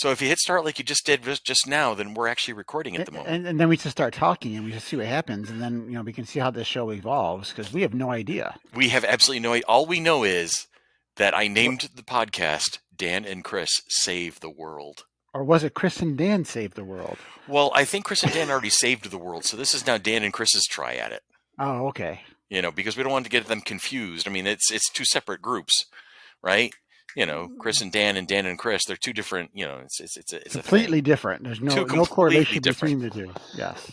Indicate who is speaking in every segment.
Speaker 1: So if you hit start like you just did just now, then we're actually recording at the moment.
Speaker 2: And then we just start talking and we just see what happens. And then, we can see how this show evolves because we have no idea.
Speaker 1: We have absolutely no idea. All we know is that I named the podcast Dan and Chris Save the World.
Speaker 2: Or was it Chris and Dan Save the World?
Speaker 1: Well, I think Chris and Dan already saved the world, so this is now Dan and Chris's try at it.
Speaker 2: Oh, okay.
Speaker 1: Because we don't want to get them confused. I mean, it's two separate groups, right? Chris and Dan and Chris, they're two different, it's
Speaker 2: completely different. There's no correlation between the two. Yes.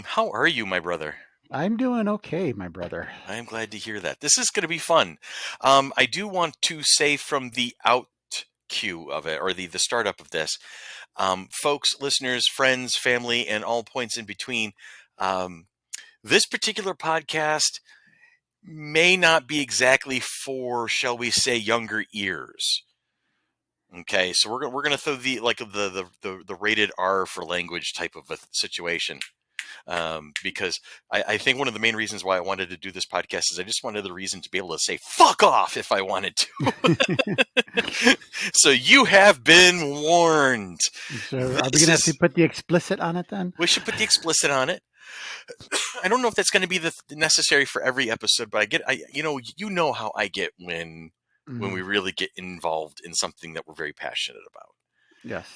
Speaker 1: How are you, my brother?
Speaker 2: I'm doing okay, my brother.
Speaker 1: I'm glad to hear that. This is going to be fun. I do want to say from the out cue of it, or the startup of this, folks, listeners, friends, family, and all points in between, this particular podcast may not be exactly for, shall we say, younger ears. Okay, so we're gonna throw the rated R for language type of a situation, because I think one of the main reasons why I wanted to do this podcast is I just wanted the reason to be able to say "fuck off" if I wanted to. So you have been warned.
Speaker 2: So are we gonna have to put the explicit on it then?
Speaker 1: We should put the explicit on it. I don't know if that's going to be the necessary for every episode, but you know how I get when we really get involved in something that we're very passionate about.
Speaker 2: Yes.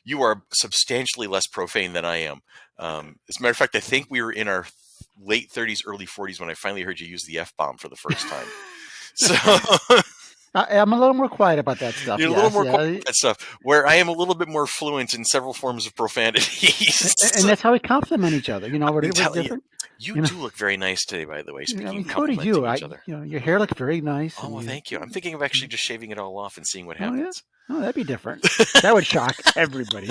Speaker 1: You are substantially less profane than I am. As a matter of fact, I think we were in our late 30s, early 40s when I finally heard you use the F-bomb for the first time. So
Speaker 2: I'm a little more quiet about that stuff.
Speaker 1: You're a little more quiet about that stuff, where I am a little bit more fluent in several forms of profanities.
Speaker 2: And that's how we compliment each other. We're different.
Speaker 1: You do look very nice today, by the way. Speaking of
Speaker 2: so do
Speaker 1: complimenting
Speaker 2: you.
Speaker 1: each other.
Speaker 2: Your hair looks very nice.
Speaker 1: Oh, well, thank you. I'm thinking of actually just shaving it all off and seeing what happens.
Speaker 2: Oh, that'd be different. That would shock everybody.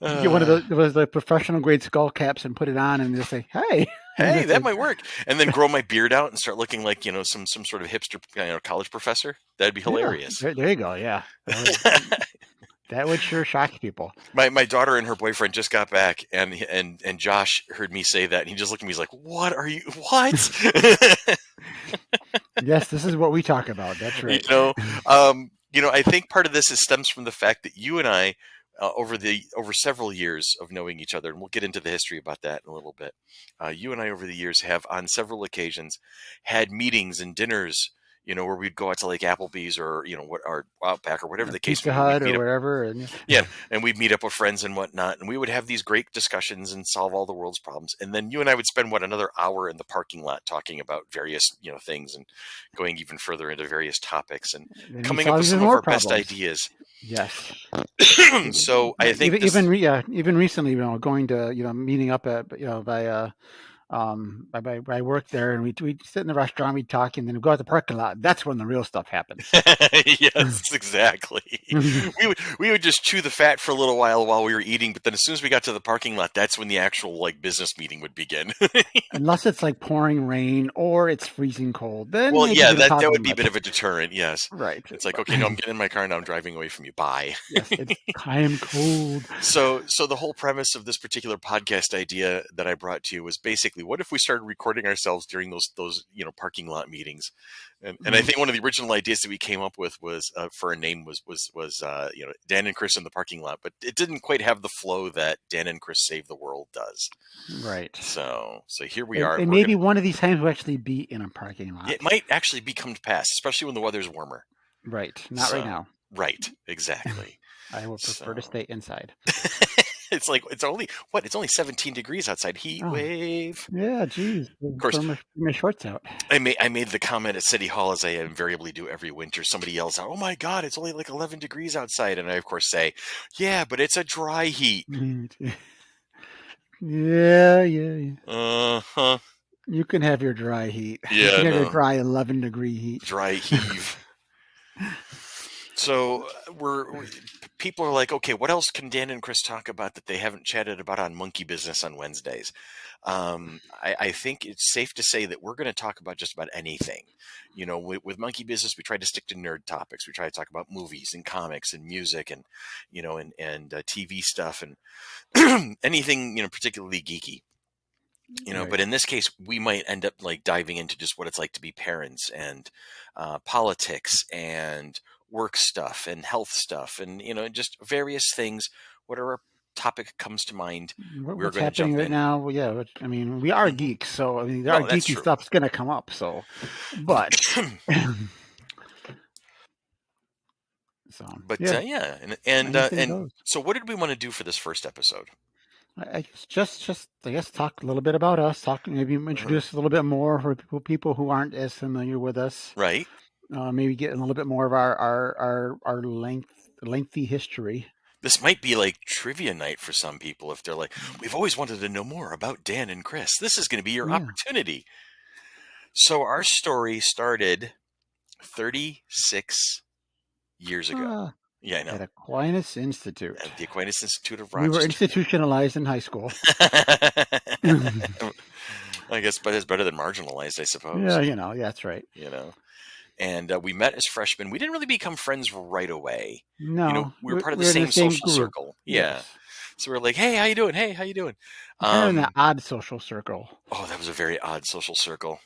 Speaker 2: Get one of the professional grade skull caps and put it on and just say, "Hey,
Speaker 1: hey, that might work." And then grow my beard out and start looking like some sort of hipster college professor. That'd be hilarious.
Speaker 2: Yeah, there you go. Yeah, that would sure shock people.
Speaker 1: My daughter and her boyfriend just got back, and Josh heard me say that, and he just looked at me. He's like, "What are you? What?"
Speaker 2: Yes, this is what we talk about. That's right.
Speaker 1: I think part of this stems from the fact that you and I, over several years of knowing each other, and we'll get into the history about that in a little bit. You and I, over the years, have on several occasions had meetings and dinners, where we'd go out to like Applebee's or or Outback or whatever the case.
Speaker 2: Pizza Hut or wherever,
Speaker 1: and we'd meet up with friends and whatnot, and we would have these great discussions and solve all the world's problems. And then you and I would spend another hour in the parking lot talking about various things and going even further into various topics and coming up with some of our best ideas.
Speaker 2: Yes.
Speaker 1: So I think
Speaker 2: even recently, going to meeting up at I worked there, and we'd sit in the restaurant, we'd talk, and then we'd go out the parking lot. That's when the real stuff happens.
Speaker 1: Yes, exactly. we would just chew the fat for a little while we were eating, but then as soon as we got to the parking lot, that's when the actual business meeting would begin.
Speaker 2: Unless it's like pouring rain or it's freezing cold, then
Speaker 1: that would be a bit of a deterrent. Yes,
Speaker 2: right.
Speaker 1: It's like, okay, no, I'm getting in my car now. I'm driving away from you. Bye.
Speaker 2: Yes, I am cold.
Speaker 1: So the whole premise of this particular podcast idea that I brought to you was basically, what if we started recording ourselves during those parking lot meetings? And I think one of the original ideas that we came up with was for a name was Dan and Chris in the parking lot, but it didn't quite have the flow that Dan and Chris Save the World does.
Speaker 2: Right.
Speaker 1: So here we are.
Speaker 2: And maybe one of these times we'll actually be in a parking lot.
Speaker 1: It might actually come to pass, especially when the weather's warmer.
Speaker 2: Right. Not right now.
Speaker 1: Right. Exactly.
Speaker 2: I would prefer to stay inside.
Speaker 1: It's only 17 degrees outside. Heat wave.
Speaker 2: Yeah, geez. Of course, my shorts out.
Speaker 1: I made the comment at City Hall, as I invariably do every winter. Somebody yells out, "Oh my God, it's only like 11 degrees outside," and I of course say, "Yeah, but it's a dry heat."
Speaker 2: Yeah.
Speaker 1: Uh-huh.
Speaker 2: You can have your dry heat.
Speaker 1: Yeah,
Speaker 2: you can have your dry 11-degree heat.
Speaker 1: Dry heave. So people are like, okay, what else can Dan and Chris talk about that they haven't chatted about on Monkey Business on Wednesdays? I think it's safe to say that we're going to talk about just about anything. With Monkey Business, we try to stick to nerd topics. We try to talk about movies and comics and music and TV stuff and anything particularly geeky.
Speaker 2: Right.
Speaker 1: But in this case, we might end up diving into just what it's like to be parents and politics and work stuff and health stuff and, just various things. Whatever topic comes to mind, we're
Speaker 2: What's
Speaker 1: going to
Speaker 2: happening
Speaker 1: jump
Speaker 2: right
Speaker 1: in.
Speaker 2: now? Well, yeah, I mean, we are
Speaker 1: Hmm.
Speaker 2: geeks, so I mean, our
Speaker 1: No, that's
Speaker 2: geeky
Speaker 1: true.
Speaker 2: stuff's gonna come up. So, but so
Speaker 1: But
Speaker 2: yeah,
Speaker 1: yeah, and
Speaker 2: anything
Speaker 1: and
Speaker 2: goes.
Speaker 1: so what did we want to do for this first episode?
Speaker 2: I guess just I guess talk a little bit about us. Talk maybe
Speaker 1: Uh-huh.
Speaker 2: introduce a little bit more for people who aren't as familiar with us.
Speaker 1: Right.
Speaker 2: Maybe get a little bit more of our lengthy history.
Speaker 1: This might be like trivia night for some people if they're like, we've always wanted to know more about Dan and Chris. This is going to be your
Speaker 2: Yeah.
Speaker 1: opportunity. So our story started 36 years ago.
Speaker 2: Uh,
Speaker 1: Yeah, I
Speaker 2: at
Speaker 1: know.
Speaker 2: Aquinas Institute.
Speaker 1: At the Aquinas Institute of
Speaker 2: We were
Speaker 1: Rochester.
Speaker 2: institutionalized in high school.
Speaker 1: I guess, but it's better than marginalized, I suppose.
Speaker 2: Yeah, yeah, that's right.
Speaker 1: You know, and we met as freshmen. We didn't really become friends right away.
Speaker 2: No,
Speaker 1: We were part of the
Speaker 2: we're in the
Speaker 1: same
Speaker 2: same
Speaker 1: social
Speaker 2: group.
Speaker 1: circle. Yeah,
Speaker 2: Yes.
Speaker 1: so we are like, "Hey, how you doing? Hey, how you doing?"
Speaker 2: Kind of in that
Speaker 1: Um,
Speaker 2: odd social circle.
Speaker 1: oh, that was a very odd social circle.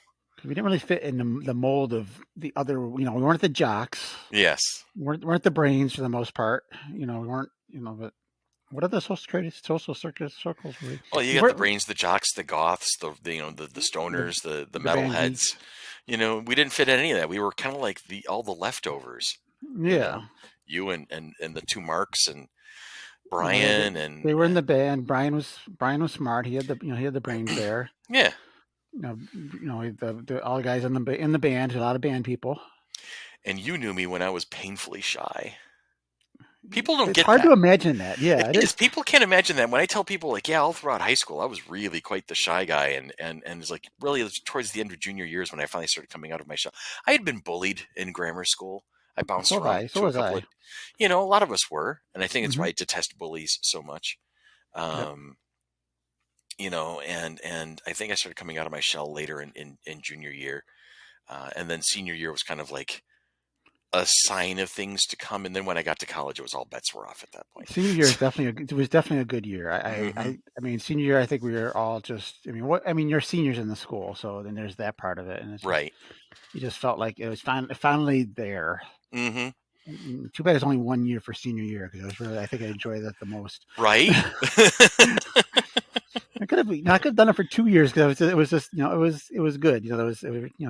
Speaker 2: We didn't really fit in the mold of the other, we weren't the jocks.
Speaker 1: Yes.
Speaker 2: Weren't the brains for the most part. We weren't, but what other social circles were we?
Speaker 1: Well, you
Speaker 2: We
Speaker 1: got the
Speaker 2: weren't
Speaker 1: brains, the jocks, the goths, the
Speaker 2: the,
Speaker 1: stoners, the
Speaker 2: the band
Speaker 1: metalheads.
Speaker 2: geeks.
Speaker 1: We didn't fit in any of that. We were kind of like all the leftovers. You
Speaker 2: Yeah.
Speaker 1: know, you and the two Marks and
Speaker 2: Yeah,
Speaker 1: Brian
Speaker 2: they
Speaker 1: and
Speaker 2: were in the band. Brian was smart. He had the brains there.
Speaker 1: yeah.
Speaker 2: All the guys in the band, a lot of band people.
Speaker 1: And you knew me when I was painfully shy. People don't
Speaker 2: It's
Speaker 1: get
Speaker 2: hard
Speaker 1: that.
Speaker 2: to imagine that.
Speaker 1: It
Speaker 2: Yeah, it
Speaker 1: is.
Speaker 2: is.
Speaker 1: People can't imagine that. When I tell people, like, yeah, all throughout high school, I was really quite the shy guy, and it's like really it was towards the end of junior years when I finally started coming out of my shell. I had been bullied in grammar school. I bounced
Speaker 2: So was
Speaker 1: around
Speaker 2: I. So
Speaker 1: to a
Speaker 2: was
Speaker 1: couple
Speaker 2: I.
Speaker 1: of, a lot of us were, and I think it's why
Speaker 2: Hmm.
Speaker 1: I detest bullies so much.
Speaker 2: Yep.
Speaker 1: Um, and I think I started coming out of my shell later in junior year, and then senior year was kind of like a sign of things to come. And then when I got to college, it was all bets were off at that point.
Speaker 2: Senior year is definitely it was definitely a good year.
Speaker 1: Hmm.
Speaker 2: I mean, senior year, I think we were all just. I mean, what I mean, you're seniors in the school, so then there's that part of it, and it's just
Speaker 1: Right.
Speaker 2: you just felt like it was finally there.
Speaker 1: Hmm.
Speaker 2: Too bad it's only 1 year for senior year because I think I enjoyed that the most.
Speaker 1: Right.
Speaker 2: I could have done it for 2 years because it was just it was good. It was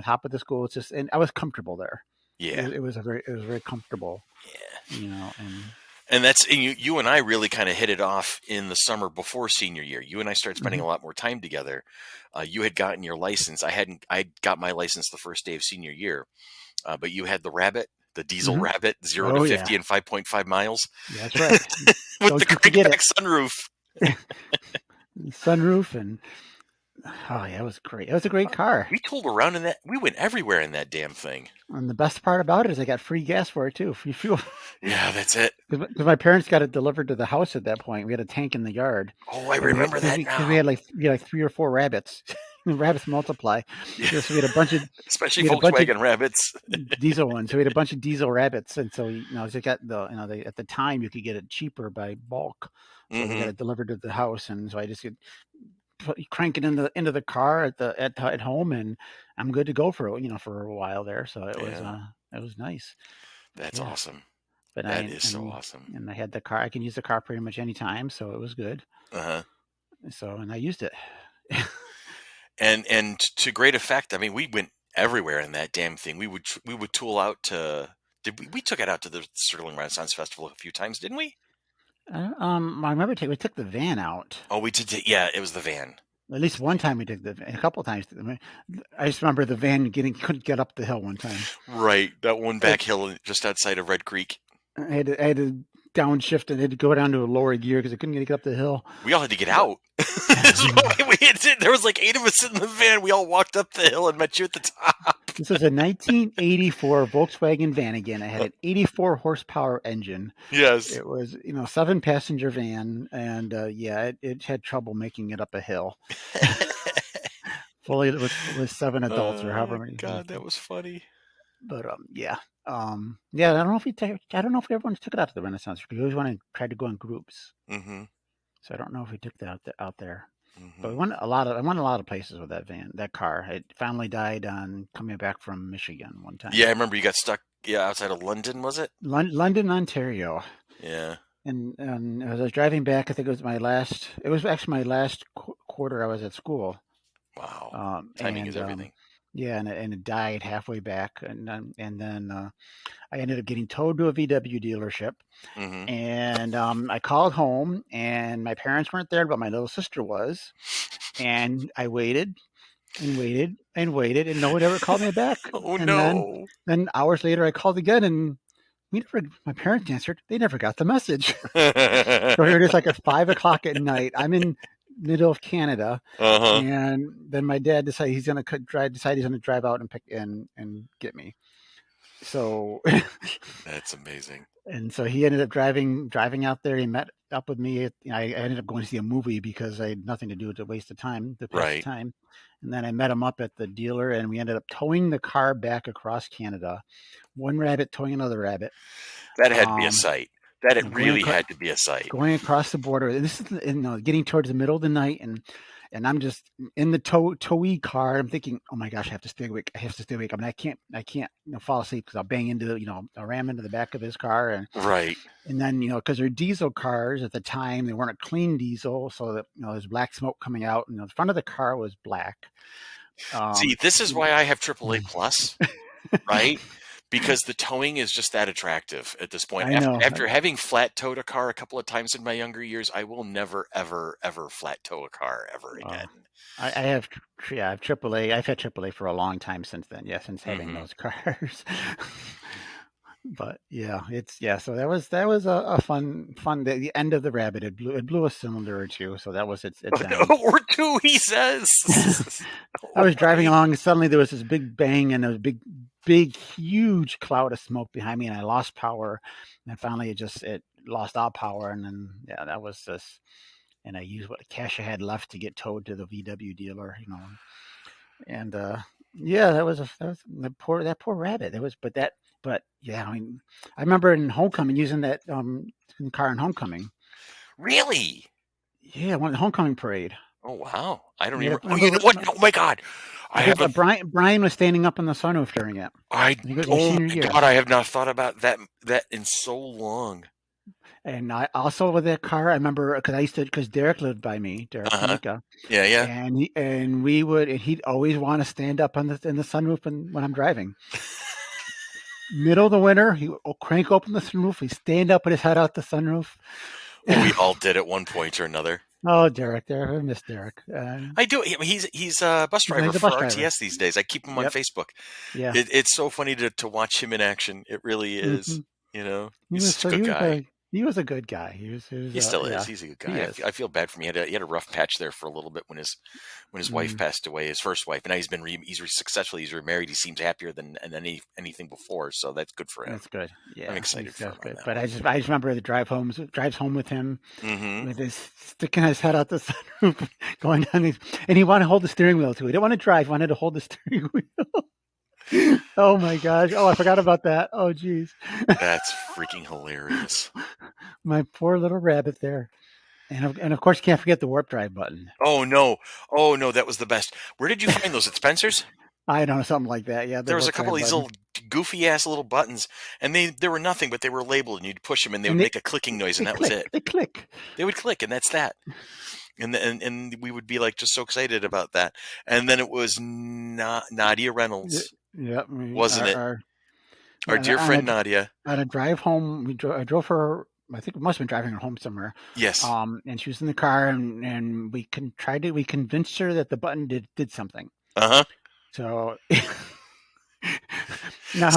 Speaker 2: top of the school. It's just and I was comfortable there.
Speaker 1: Yeah.
Speaker 2: It was very comfortable.
Speaker 1: Yeah.
Speaker 2: And
Speaker 1: And you and I really kind of hit it off in the summer before senior year. You and I started spending
Speaker 2: mhm,
Speaker 1: a lot more time together. You had gotten your license. I hadn't. I got my license the first day of senior year, but you had the Rabbit, the diesel
Speaker 2: mhm.
Speaker 1: Rabbit, 0 to 50
Speaker 2: Oh yeah,
Speaker 1: in 5.5 miles,
Speaker 2: that's right.
Speaker 1: with the
Speaker 2: Don't you forget
Speaker 1: crankback
Speaker 2: it.
Speaker 1: sunroof.
Speaker 2: Sunroof and oh yeah, it was great. It was a great car.
Speaker 1: We tooled around in that. We went everywhere in that damn thing.
Speaker 2: And the best part about it is I got free gas for it too, free fuel.
Speaker 1: Yeah, that's it.
Speaker 2: Because my parents got it delivered to the house at that point. We had a tank in the yard,
Speaker 1: Oh, I
Speaker 2: and we had
Speaker 1: remember
Speaker 2: because
Speaker 1: that
Speaker 2: we
Speaker 1: now.
Speaker 2: had like 3 or 4 rabbits. The rabbits multiply.
Speaker 1: Yeah,
Speaker 2: So we had a bunch of
Speaker 1: especially
Speaker 2: we had a bunch of
Speaker 1: Volkswagen Rabbits.
Speaker 2: diesel ones. So we had a bunch of diesel rabbits, and so they got at the time you could get it cheaper by bulk. So they got
Speaker 1: Hmm.
Speaker 2: it delivered to the house, and so I just could crank it into the car at home, and I'm good to go for a while there. So
Speaker 1: Yeah,
Speaker 2: it was nice. But
Speaker 1: that's
Speaker 2: yeah,
Speaker 1: awesome.
Speaker 2: but
Speaker 1: That is so awesome.
Speaker 2: I had the car. I can use the car pretty much any time, so it was good.
Speaker 1: Uh huh.
Speaker 2: So and I used it.
Speaker 1: And to great effect. I mean, we went everywhere in that damn thing. We would tool out to. Did we took it out to the Sterling Renaissance Festival a few times, didn't we?
Speaker 2: I remember we took the van out.
Speaker 1: Oh, we did. Yeah, it was the van.
Speaker 2: At least one time we took a couple of times. I just remember the van couldn't get up the hill one time.
Speaker 1: Right, that one
Speaker 2: It,
Speaker 1: back hill just outside of Red Creek.
Speaker 2: I had to downshift and had to go down to a lower gear because I couldn't get up the hill.
Speaker 1: We all had to get
Speaker 2: But
Speaker 1: out. There was like 8 of us in the van. We all walked up the hill and met you at the top.
Speaker 2: this is a 1984 Volkswagen van again. It had an 84 horsepower engine.
Speaker 1: Yes.
Speaker 2: It was 7-passenger van, and yeah, it had trouble making it up a hill fully with 7 adults or however
Speaker 1: Oh
Speaker 2: many.
Speaker 1: God, that was funny.
Speaker 2: But yeah. Yeah, I don't know if I don't know if everyone took it out to the Renaissance because we always want to try to go in groups.
Speaker 1: Mm-hmm.
Speaker 2: So I don't know if we took that out there. But
Speaker 1: Mm-hmm.
Speaker 2: I went a lot of places with that car. It finally died on coming back from Michigan one
Speaker 1: Yeah, I
Speaker 2: time.
Speaker 1: remember you got stuck yeah, outside of London, was it?
Speaker 2: London, Ontario.
Speaker 1: Yeah.
Speaker 2: And as I was driving back, I think it was my last. It was actually my last quarter I was at school.
Speaker 1: Wow. Timing is
Speaker 2: And
Speaker 1: everything.
Speaker 2: yeah, and it died halfway back, and then I ended up getting towed to a VW dealership,
Speaker 1: Hmm.
Speaker 2: and I called home, and my parents weren't there, but my little sister was, and I waited and waited and waited, and no one ever called me back.
Speaker 1: Oh
Speaker 2: And
Speaker 1: no.
Speaker 2: then hours later, I called again, and we never. My parents answered. They never got the message. So here it is, like at 5 o'clock at night. I'm in middle of Canada,
Speaker 1: Uh-huh.
Speaker 2: and then my dad decided he's gonna decide he's gonna drive out and pick and get me. So
Speaker 1: That's amazing.
Speaker 2: and so he ended up driving out there. He met up with me. I ended up going to see a movie because I had nothing to do to waste the time to pass the
Speaker 1: Right.
Speaker 2: time. And then I met him up at the dealer, and we ended up towing the car back across Canada. One rabbit towing another rabbit.
Speaker 1: That had to be a
Speaker 2: Um,
Speaker 1: sight. That it
Speaker 2: going
Speaker 1: really
Speaker 2: across
Speaker 1: had to be a sight.
Speaker 2: going across the border. And this is getting towards the middle of the night, and I'm just in the towee car. I'm thinking, oh my gosh, I have to stay awake. I have to stay awake. I mean, I can't fall asleep because I'll bang into I'll ram into the back of his car,
Speaker 1: Right.
Speaker 2: and then because they're diesel cars at the time, they weren't a clean diesel, so that there's black smoke coming out, and the front of the car was black.
Speaker 1: See,
Speaker 2: Um,
Speaker 1: this is why I have AAA plus, right? Because the towing is just that attractive at this point.
Speaker 2: I
Speaker 1: After
Speaker 2: know.
Speaker 1: after having flat towed a car a couple of times in my younger years, I will never, ever, ever flat tow a car ever
Speaker 2: Uh,
Speaker 1: again.
Speaker 2: I have, yeah, I have AAA. I've had AAA for a long time since then. Yeah, since having
Speaker 1: Hmm.
Speaker 2: those cars. But yeah, yeah. So that was a fun. The end of the rabbit. It blew a cylinder or two. So that was its end.
Speaker 1: Or two, he says.
Speaker 2: I
Speaker 1: All
Speaker 2: was driving
Speaker 1: right.
Speaker 2: along, and suddenly there was this big bang, and there was a big, huge cloud of smoke behind me, and I lost power. And finally, it lost all power, and then yeah, that was this. And I used what cash I had left to get towed to the VW dealer, and yeah, that was that poor rabbit. But yeah, I mean, I remember in Homecoming using that car in Homecoming.
Speaker 1: Really?
Speaker 2: Yeah, one homecoming parade.
Speaker 1: Oh wow. I don't
Speaker 2: Yeah,
Speaker 1: even. Oh, you know
Speaker 2: remember
Speaker 1: what? Oh my God. I
Speaker 2: because
Speaker 1: haven't.
Speaker 2: Brian was standing up on the sunroof during it.
Speaker 1: I.
Speaker 2: I think it was your
Speaker 1: Oh
Speaker 2: senior
Speaker 1: my
Speaker 2: year.
Speaker 1: God. I have not thought about that in so long.
Speaker 2: And I also with that car, I remember because Derek lived by me, Derek
Speaker 1: Uh huh.
Speaker 2: Kanika,
Speaker 1: Yeah. Yeah.
Speaker 2: and he'd always want to stand up on the in the sunroof when I'm driving. Middle of the winter, he will crank open the sunroof. He stand up, put his head out the sunroof.
Speaker 1: Well, we all did at one point or another.
Speaker 2: Oh, Derek, I miss Derek.
Speaker 1: I do. He's a bus driver
Speaker 2: He's a bus
Speaker 1: for
Speaker 2: driver.
Speaker 1: RTS these days. I keep him on
Speaker 2: Yep.
Speaker 1: Facebook.
Speaker 2: Yeah.
Speaker 1: It's so funny to watch him in action. It really is.
Speaker 2: Hmm. He
Speaker 1: He's
Speaker 2: was
Speaker 1: such a
Speaker 2: so
Speaker 1: good guy.
Speaker 2: he was a good guy. He was
Speaker 1: He still is.
Speaker 2: yeah.
Speaker 1: He's a good
Speaker 2: He
Speaker 1: guy.
Speaker 2: is.
Speaker 1: I feel bad for him. He had a rough patch there for a little bit when his wife
Speaker 2: Mm,
Speaker 1: passed away, his first wife. And now successful. He's remarried. He seems happier than anything before. So that's good for him.
Speaker 2: that's good.
Speaker 1: I'm
Speaker 2: Yeah,
Speaker 1: excited for
Speaker 2: that's
Speaker 1: him on
Speaker 2: good.
Speaker 1: that
Speaker 2: But
Speaker 1: one.
Speaker 2: I just remember the drives home with him
Speaker 1: Hmm.
Speaker 2: with his sticking his head out the sunroof, going down these, and he wanted to hold the steering wheel too. He didn't want to drive; he wanted to hold the steering wheel. Oh my gosh! Oh, I forgot about that. Oh, geez,
Speaker 1: That's freaking hilarious.
Speaker 2: my poor little rabbit there. And of course, you can't forget the warp drive button.
Speaker 1: Oh no! Oh no! That was the best. Where did you find those? At Spencer's?
Speaker 2: I don't know, something like that. Yeah, the
Speaker 1: There was a
Speaker 2: warp
Speaker 1: couple
Speaker 2: drive
Speaker 1: of these
Speaker 2: button,
Speaker 1: little goofy ass little buttons, and they were nothing, but they were labeled, and you'd push them, and they would
Speaker 2: and
Speaker 1: make a clicking noise, and that was it.
Speaker 2: they click.
Speaker 1: They would click, and that's that. And we would be like just so excited about that. And then it was Nadia
Speaker 2: Yeah,
Speaker 1: Reynolds,
Speaker 2: yeah,
Speaker 1: wasn't it? Our
Speaker 2: on
Speaker 1: dear friend
Speaker 2: a
Speaker 1: Nadia.
Speaker 2: on a drive home, I drove her. I think we must have been driving her home somewhere.
Speaker 1: Yes.
Speaker 2: And she was in the car, and we convinced her that the button did something.
Speaker 1: Uh huh.
Speaker 2: So now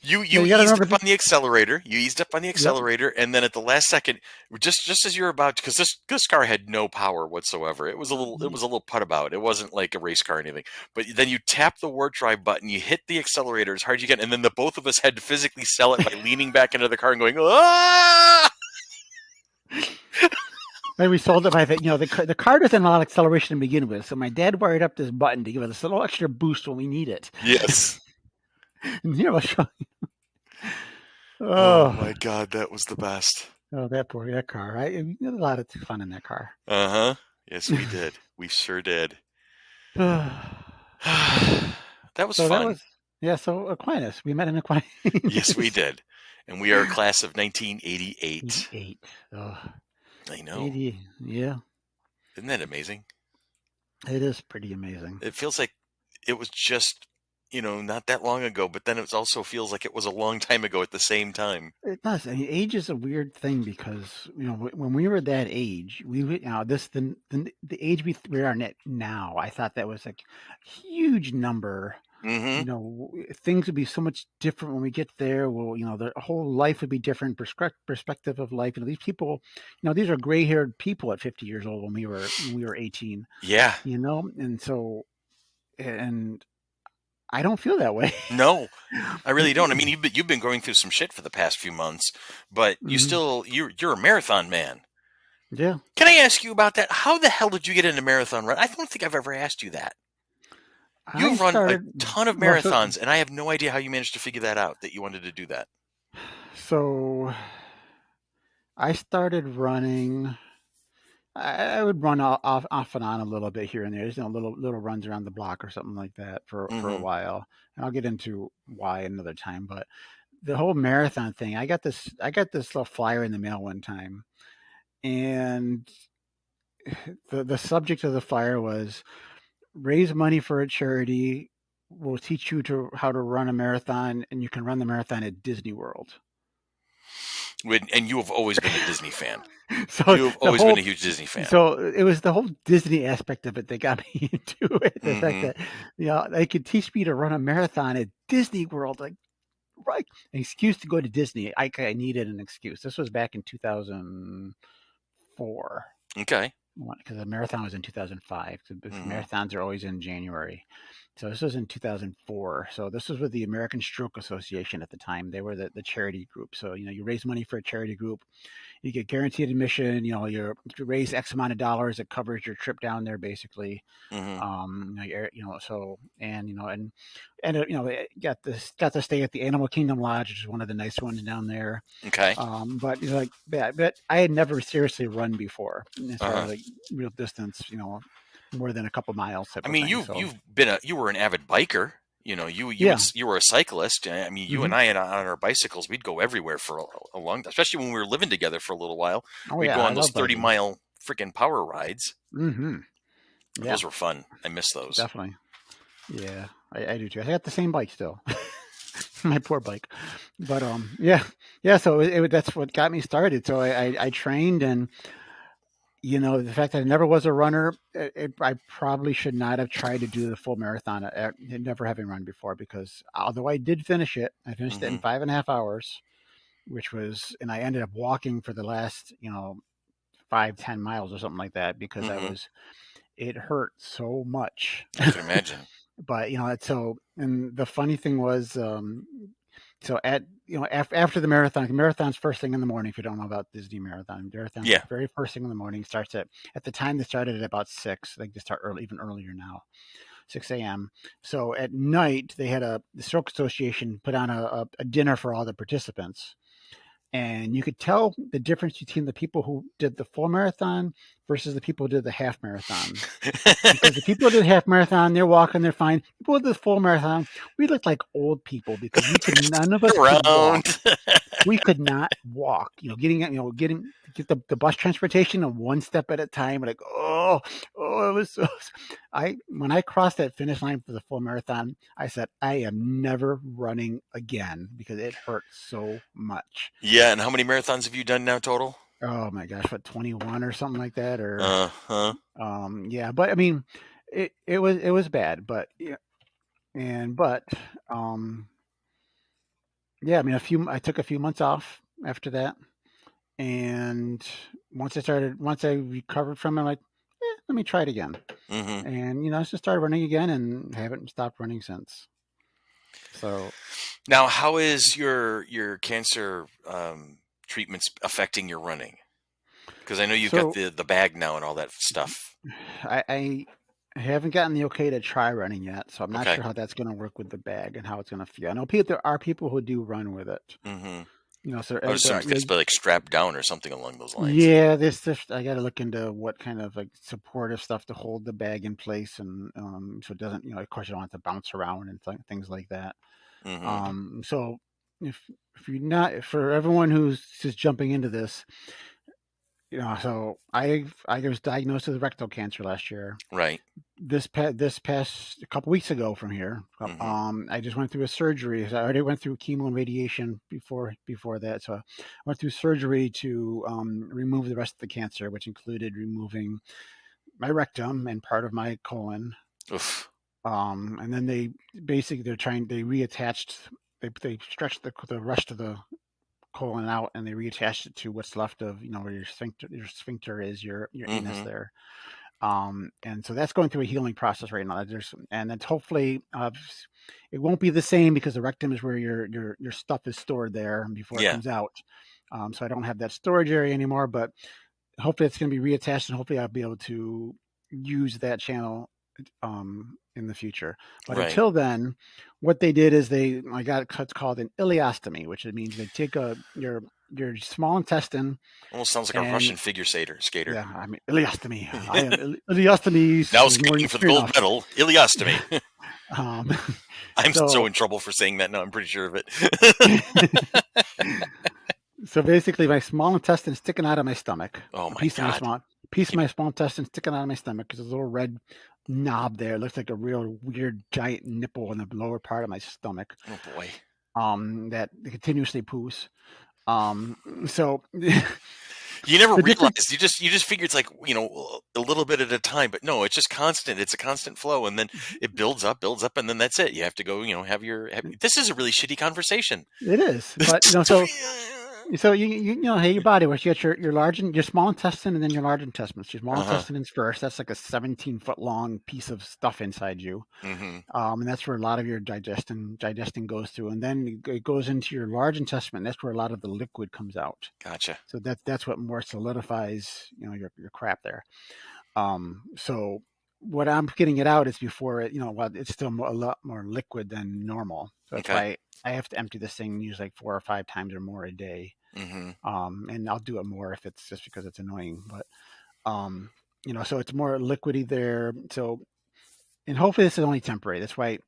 Speaker 1: You
Speaker 2: you got to
Speaker 1: eased
Speaker 2: remember
Speaker 1: up on the accelerator. You eased up on the
Speaker 2: Yep.
Speaker 1: accelerator, and then at the last second, just as you were about, because this car had no power whatsoever. It was a little put about. It wasn't like a race car or anything. But then you tap the warp drive button, you hit the accelerator as hard as you can, and then the both of us had to physically sell it by leaning back into the car and going, ah!
Speaker 2: Maybe we sold it by the car doesn't allow acceleration to begin with. So my dad wired up this button to give us a little extra boost when we need it.
Speaker 1: Yes.
Speaker 2: And I'll show you.
Speaker 1: Oh
Speaker 2: Oh,
Speaker 1: my God, that was the best.
Speaker 2: oh, that car. We had a lot of fun in that car.
Speaker 1: Uh huh. Yes, we did. We sure did.
Speaker 2: So
Speaker 1: That was fun.
Speaker 2: Yeah, so Aquinas, we met in
Speaker 1: Yes, we
Speaker 2: Aquinas.
Speaker 1: did. And we are a class of 1988.
Speaker 2: 88. Oh,
Speaker 1: I know.
Speaker 2: 80. Yeah,
Speaker 1: Isn't that amazing?
Speaker 2: it is pretty amazing.
Speaker 1: It feels like it was just, not that long ago, but then it also feels like it was a long time ago at the same time.
Speaker 2: It does. I mean, age is a weird thing because when we were that age, this the age we are now. I thought that was like a huge number.
Speaker 1: Mm-hmm.
Speaker 2: Things would be so much different when we get there. Well, the whole life would be different. Perspective of life. These people, these are gray-haired people at 50 years old when we were 18.
Speaker 1: Yeah.
Speaker 2: And so and I don't feel that way.
Speaker 1: No, I really don't. I mean, you've been going through some shit for the past few months, but
Speaker 2: Mhm.
Speaker 1: you're a marathon man.
Speaker 2: Yeah,
Speaker 1: Can I ask you about that? How the hell did you get into marathon run? I don't think I've ever asked you that.
Speaker 2: I
Speaker 1: You've run a
Speaker 2: started.
Speaker 1: ton of
Speaker 2: Well, so
Speaker 1: marathons, and I have no idea how you managed to figure that out, that you wanted to do that.
Speaker 2: so I started running. I would run off and on a little bit here and there, just little runs around the block or something like that for a
Speaker 1: Mm-hmm.
Speaker 2: while. And I'll get into why another time. But the whole marathon thing, I got this little flyer in the mail one time, and the subject of the flyer was raise money for a charity. We'll teach you how to run a marathon, and you can run the marathon at Disney World.
Speaker 1: And you have always been a Disney fan.
Speaker 2: So
Speaker 1: You have
Speaker 2: the
Speaker 1: always been a
Speaker 2: whole
Speaker 1: huge Disney fan.
Speaker 2: so it was the whole Disney aspect of it that got me into it. The fact
Speaker 1: Mm-hmm.
Speaker 2: that they could teach me to run a marathon at Disney World, like right, an excuse to go to Disney. I needed an excuse. This was back in 2004
Speaker 1: Okay.
Speaker 2: because the marathon was in 2005. Because
Speaker 1: Mm-hmm.
Speaker 2: marathons are always in January. So this was in 2004. So this was with the American Stroke Association at the time. They were the charity group. So you raise money for a charity group, you get guaranteed admission. You raise X amount of dollars, it covers your trip down there, basically.
Speaker 1: Mm-hmm.
Speaker 2: So got to stay at the Animal Kingdom Lodge, which is one of the nice ones down there.
Speaker 1: Okay.
Speaker 2: But like that, but I had never seriously run before, as far
Speaker 1: Uh-huh.
Speaker 2: as like real distance, more than a couple miles type
Speaker 1: I
Speaker 2: of
Speaker 1: mean,
Speaker 2: thing.
Speaker 1: you've
Speaker 2: So
Speaker 1: you've been you were an avid biker.
Speaker 2: yeah.
Speaker 1: You were a cyclist. I mean, you
Speaker 2: Hmm.
Speaker 1: and I on our bicycles, we'd go everywhere for a long, especially when we were living together for a little while.
Speaker 2: Oh
Speaker 1: We'd
Speaker 2: yeah,
Speaker 1: go
Speaker 2: I
Speaker 1: on those
Speaker 2: love biking.
Speaker 1: 30-mile freaking power rides.
Speaker 2: Hmm. Yeah,
Speaker 1: Those were fun. I miss those.
Speaker 2: definitely. Yeah, I do too. I got the same bike still. My poor bike. But yeah, yeah. So that's what got me started. So I trained, and the fact that I never was a runner, I probably should not have tried to do the full marathon, never having run before. Because although I did finish it, I finished it in
Speaker 1: Hmm.
Speaker 2: 5.5 hours, and I ended up walking for the last 5-10 miles or something like that because
Speaker 1: Hmm.
Speaker 2: it hurt so much.
Speaker 1: I can imagine.
Speaker 2: But and the funny thing was, so after the marathon's first thing in the morning. If you don't know about Disney marathon's
Speaker 1: Yeah.
Speaker 2: very first thing in the morning. Starts at the time they started at about 6. Like they start early, even earlier now, 6 a.m. So at night they had the Stroke Association put on a dinner for all the participants, and you could tell the difference between the people who did the full marathon versus the people who did the half marathon, because the people who did half marathon, they're walking, they're fine. People who did the full marathon, we looked like old people because none of us could
Speaker 1: Around.
Speaker 2: walk. We could not walk. Getting to get the bus transportation of one step at a time. Like it was so. I When I crossed that finish line for the full marathon, I said I am never running again because it hurt so much.
Speaker 1: Yeah. And how many marathons have you done now total?
Speaker 2: Oh my gosh, what, 21 or something like that, or
Speaker 1: Uh-huh.
Speaker 2: yeah. But I mean, it was bad, but yeah, but um yeah, I mean, I took a few months off after that, and once I recovered from it, I'm like, let me try it again,
Speaker 1: Hmm.
Speaker 2: and I just started running again and haven't stopped running since. So
Speaker 1: Now, how is your cancer treatments affecting your running? Because I know you've got
Speaker 2: so
Speaker 1: the bag now and all that stuff.
Speaker 2: I haven't gotten the okay to try running yet, so I'm not
Speaker 1: Okay.
Speaker 2: sure how that's going to work with the bag and how it's going to feel. I know there are people who do run with it.
Speaker 1: Hmm.
Speaker 2: So
Speaker 1: I would assume it's got to be like strapped down or something along those lines.
Speaker 2: yeah, this I got to look into what kind of like supportive stuff to hold the bag in place, and so it doesn't, of course, you don't have to bounce around and things like that.
Speaker 1: Mm-hmm.
Speaker 2: So if you're not, for everyone who's just jumping into this, so I was diagnosed with rectal cancer last year.
Speaker 1: Right.
Speaker 2: This past a couple weeks ago from here,
Speaker 1: Mm-hmm.
Speaker 2: I just went through a surgery. I already went through chemo and radiation before that, so I went through surgery to remove the rest of the cancer, which included removing my rectum and part of my colon.
Speaker 1: Oof.
Speaker 2: And then they reattached, they stretched the rest of the colon out, and they reattached it to what's left of, where your sphincter is, your anus
Speaker 1: Mm-hmm.
Speaker 2: there. And so that's going through a healing process right now. And then hopefully, it won't be the same because the rectum is where your stuff is stored there before it
Speaker 1: Yeah.
Speaker 2: comes out. So I don't have that storage area anymore, but hopefully it's going to be reattached, and hopefully I'll be able to use that channel in the future. But
Speaker 1: Right.
Speaker 2: until then, what they did is I got what's called an ileostomy, which means they take your small intestine
Speaker 1: Almost sounds like a
Speaker 2: and
Speaker 1: Russian figure skater.
Speaker 2: yeah, I mean ileostomy. I am ileostomy
Speaker 1: Now
Speaker 2: is more than
Speaker 1: skating for the
Speaker 2: clear
Speaker 1: gold
Speaker 2: enough.
Speaker 1: medal, ileostomy.
Speaker 2: Um,
Speaker 1: I'm so
Speaker 2: so
Speaker 1: in trouble for saying that now. I'm pretty sure of it.
Speaker 2: so basically, my small intestine sticking out of my stomach.
Speaker 1: Oh
Speaker 2: A
Speaker 1: my God.
Speaker 2: piece of
Speaker 1: You,
Speaker 2: my small intestine sticking out of my stomach. There's a little red knob there. It looks like a real weird giant nipple in the lower part of my stomach.
Speaker 1: oh boy.
Speaker 2: That continuously poos. So
Speaker 1: You never
Speaker 2: the difference.
Speaker 1: realized. You just figure it's like, a little bit at a time, but no, it's just constant. It's a constant flow, and then it builds up, and then that's it. You have to go, this is a really shitty conversation.
Speaker 2: It is, but so hey, your body works. You got your small intestine, and then your large intestine. So your small
Speaker 1: Uh-huh.
Speaker 2: intestine is first. That's like a 17-foot long piece of stuff inside you.
Speaker 1: Mm-hmm.
Speaker 2: And that's where a lot of your digesting goes through, and then it goes into your large intestine. That's where a lot of the liquid comes out.
Speaker 1: Gotcha.
Speaker 2: So that's what more solidifies, your crap there. So what I'm getting it out is before it, well, it's still a lot more liquid than normal. So that's
Speaker 1: Okay.
Speaker 2: why I have to empty this thing usually like 4 or 5 times or more a day.
Speaker 1: Mm-hmm.
Speaker 2: And I'll do it more if it's just because it's annoying, but um, so it's more liquidy there. So, and hopefully this is only temporary. That's why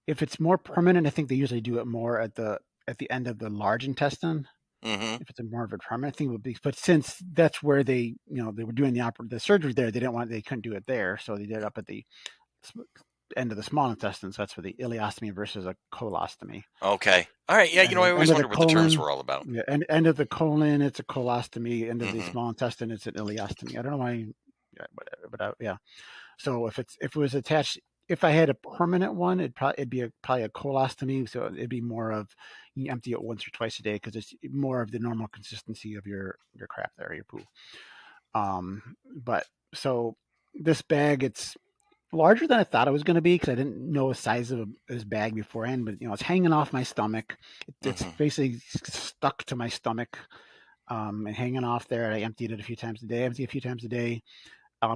Speaker 2: if it's more permanent, I think they usually do it more at the end of the large intestine.
Speaker 1: Mm-hmm.
Speaker 2: If it's a more of a permanent thing, would be. But since that's where they were doing the surgery there, they couldn't do it there, so they did it up at the end of the small intestine. So that's for the ileostomy versus a colostomy.
Speaker 1: Okay. All right. Yeah. I
Speaker 2: End
Speaker 1: always
Speaker 2: of the
Speaker 1: wondered what the terms
Speaker 2: colon,
Speaker 1: were all about.
Speaker 2: yeah, end of the colon, it's a colostomy. End of the
Speaker 1: Mm-hmm.
Speaker 2: small intestine, it's an ileostomy. I don't know why, yeah, but yeah. So if it was attached, if I had a permanent one, it'd be probably a colostomy. So it'd be more of, you empty it once or twice a day because it's more of the normal consistency of your crap there, your poo. But so this bag, it's larger than I thought it was going to be because I didn't know the size of this bag beforehand. But it's hanging off my stomach. It's
Speaker 1: Mm-hmm.
Speaker 2: basically stuck to my stomach, and hanging off there. I emptied it a few times a day. I empty a few times a day.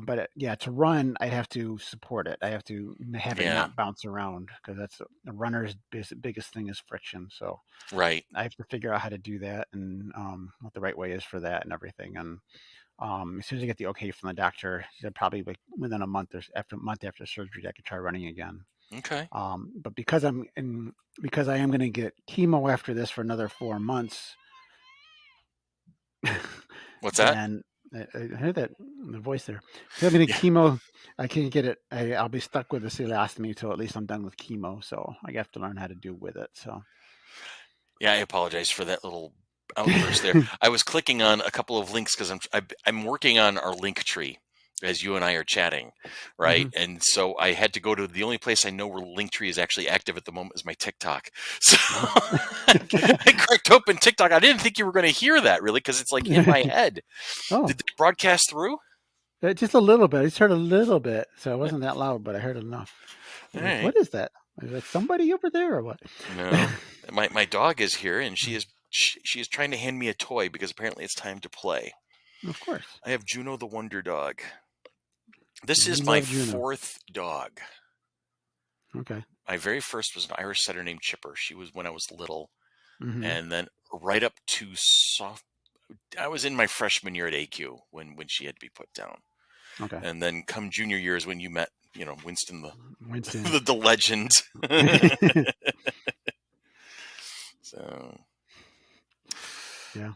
Speaker 2: But yeah, to run, I'd have to support it. I have to have it
Speaker 1: Yeah.
Speaker 2: not bounce around because that's a runner's biggest thing is friction. So
Speaker 1: Right.
Speaker 2: I have to figure out how to do that, and what the right way is for that and everything. And as soon as I get the okay from the doctor, he said probably like within a month after surgery, I could try running again.
Speaker 1: Okay.
Speaker 2: But because I am going to get chemo after this for another 4 months,
Speaker 1: What's that?
Speaker 2: then I heard that in the voice there. Because I'm going to
Speaker 1: Yeah.
Speaker 2: chemo, I can't get it. I'll be stuck with the colostomy until at least I'm done with chemo. So I have to learn how to do with it. So
Speaker 1: Yeah. I apologize for that little outburst there. I was clicking on a couple of links because I'm working on our link tree as you and I are chatting, right?
Speaker 2: hmm
Speaker 1: And so I had to go to the only place I know where Linktree is actually active at the moment is my TikTok. So I cracked open TikTok. I didn't think you were going to hear that really because it's like in my head.
Speaker 2: oh,
Speaker 1: Did they broadcast through?
Speaker 2: just a little bit. I just heard a little bit. So it wasn't that loud, but I heard enough. I
Speaker 1: All
Speaker 2: was like,
Speaker 1: right.
Speaker 2: what is that? I was like, somebody over there or what?
Speaker 1: No, my dog is here and she is trying to hand me a toy because apparently it's time to play.
Speaker 2: Of course.
Speaker 1: I have Juno the Wonder Dog. This
Speaker 2: We
Speaker 1: is my
Speaker 2: love Juno.
Speaker 1: fourth dog.
Speaker 2: Okay.
Speaker 1: My very first was an Irish setter named Chipper. She was when I was little.
Speaker 2: Mm-hmm.
Speaker 1: and then right up to soft. I was in my freshman year at AQ when she had to be put down,
Speaker 2: Okay.
Speaker 1: and then come junior year is when you met, Winston the
Speaker 2: Winston.
Speaker 1: the legend. So,
Speaker 2: Yeah.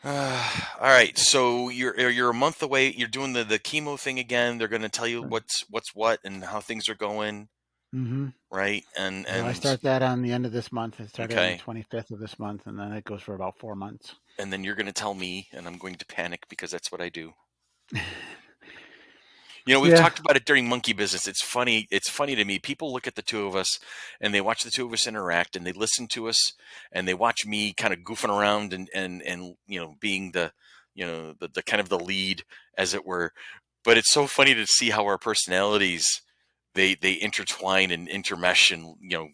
Speaker 1: all right. So you're a month away. You're doing the chemo thing again. They're going to tell you what's what and how things are going,
Speaker 2: Mm-hmm.
Speaker 1: right? And
Speaker 2: So I
Speaker 1: and
Speaker 2: start that on the end of this month. It started on the
Speaker 1: okay,
Speaker 2: 25th of this month, and then it goes for about 4 months.
Speaker 1: and then you're going to tell me, and I'm going to panic because that's what I do. We've
Speaker 2: Yeah.
Speaker 1: talked about it during Monkey Business. It's funny. It's funny to me. People look at the two of us and they watch the two of us interact and they listen to us and they watch me kind of goofing around and being the kind of the lead, as it were. But it's so funny to see how our personalities they intertwine and intermesh and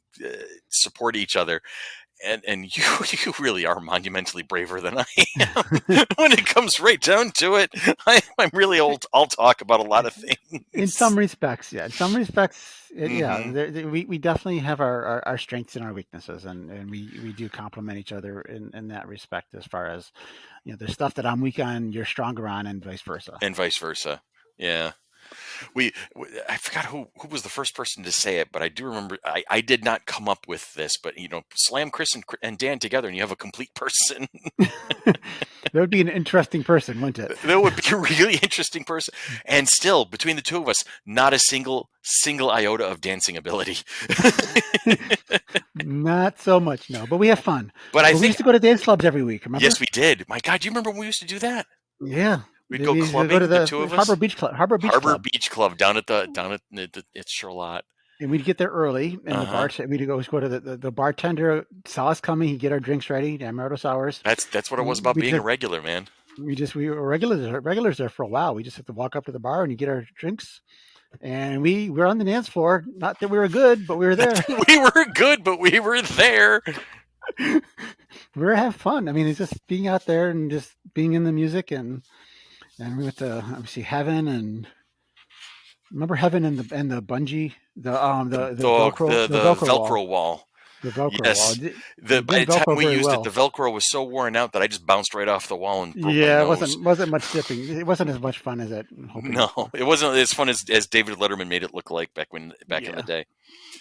Speaker 1: support each other. And you you really are monumentally braver than I am. When it comes right down to it, I'm really old. I'll talk about a lot of
Speaker 2: In
Speaker 1: things.
Speaker 2: some respects, yeah. In some respects, yeah.
Speaker 1: Hmm.
Speaker 2: We definitely have our strengths and our weaknesses, and we do complement each other in that respect. As far as there's stuff that I'm weak on, you're stronger on, and vice versa.
Speaker 1: And vice versa. Yeah. I forgot who was the first person to say it, but I do remember I did not come up with this, but slam Chris and Dan together and you have a complete person.
Speaker 2: That would be an interesting person, wouldn't it?
Speaker 1: That would be a really interesting person. And still, between the two of us, not a single iota of dancing ability.
Speaker 2: Not so much, no. But we have fun.
Speaker 1: But I
Speaker 2: But we
Speaker 1: think
Speaker 2: used to go to dance clubs every week.
Speaker 1: yes,
Speaker 2: Remember?
Speaker 1: we did. My God, do you remember when we used to do that?
Speaker 2: Yeah.
Speaker 1: We'd
Speaker 2: We
Speaker 1: go
Speaker 2: used to go to
Speaker 1: clubbing, the two
Speaker 2: the
Speaker 1: of us.
Speaker 2: Harbor Beach
Speaker 1: Harbor
Speaker 2: Club.
Speaker 1: Beach Club down at Charlotte.
Speaker 2: And we'd get there early, and
Speaker 1: Uh huh.
Speaker 2: we'd always go to the bartender, saw us coming, he'd get our drinks ready, amaretto sours.
Speaker 1: That's what it was
Speaker 2: And
Speaker 1: about being a regular, man.
Speaker 2: we were regulars there for a while. We just had to walk up to the bar and you get our drinks, and we were on the dance floor. Not that we were good, but we were there.
Speaker 1: We were good, but we were there.
Speaker 2: We were having fun. I mean, it's just being out there and just being in the music, and we went to obviously Heaven, and remember Heaven and the bungee, the
Speaker 1: The
Speaker 2: Velcro wall.
Speaker 1: Velcro wall.
Speaker 2: The Velcro wall.
Speaker 1: Yes.
Speaker 2: It
Speaker 1: By the
Speaker 2: didn't
Speaker 1: time
Speaker 2: Velcro
Speaker 1: we
Speaker 2: very
Speaker 1: used it, the
Speaker 2: well.
Speaker 1: Velcro was so worn out that I just bounced right off the wall and broke my
Speaker 2: Yeah, it
Speaker 1: nose.
Speaker 2: wasn't much dipping. It wasn't as much fun as that hoping
Speaker 1: No,
Speaker 2: it was.
Speaker 1: it wasn't as fun as David Letterman made it look like back in the
Speaker 2: Yeah,
Speaker 1: day.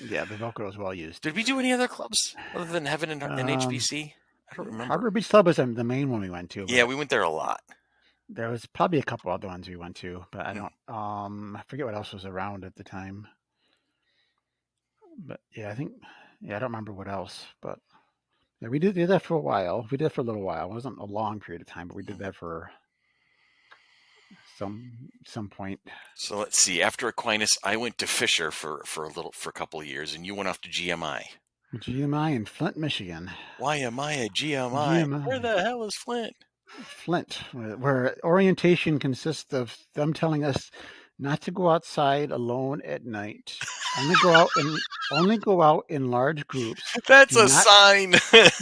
Speaker 2: yeah, the Velcro was well used.
Speaker 1: Did we do any other clubs other than Heaven and
Speaker 2: Um,
Speaker 1: HBC? I don't remember.
Speaker 2: Harbor Beach Club was the main one we went to,
Speaker 1: Yeah,
Speaker 2: but
Speaker 1: we went there a lot.
Speaker 2: there was probably a couple other ones we went to, but I
Speaker 1: Mm.
Speaker 2: don't. I forget what else was around at the time. But yeah, I don't remember what else. But yeah, we did that for a while. We did it for a little while. It wasn't a long period of time, but we did that for some point.
Speaker 1: So let's see. After Aquinas, I went to Fisher for a couple of years, and you went off to GMI.
Speaker 2: GMI in Flint, Michigan.
Speaker 1: Why am I a GMI? Where
Speaker 2: GMI.
Speaker 1: the hell is Flint?
Speaker 2: Flint, where orientation consists of them telling us not to go outside alone at night. Only go out in large groups.
Speaker 1: That's
Speaker 2: Do
Speaker 1: a
Speaker 2: not
Speaker 1: sign.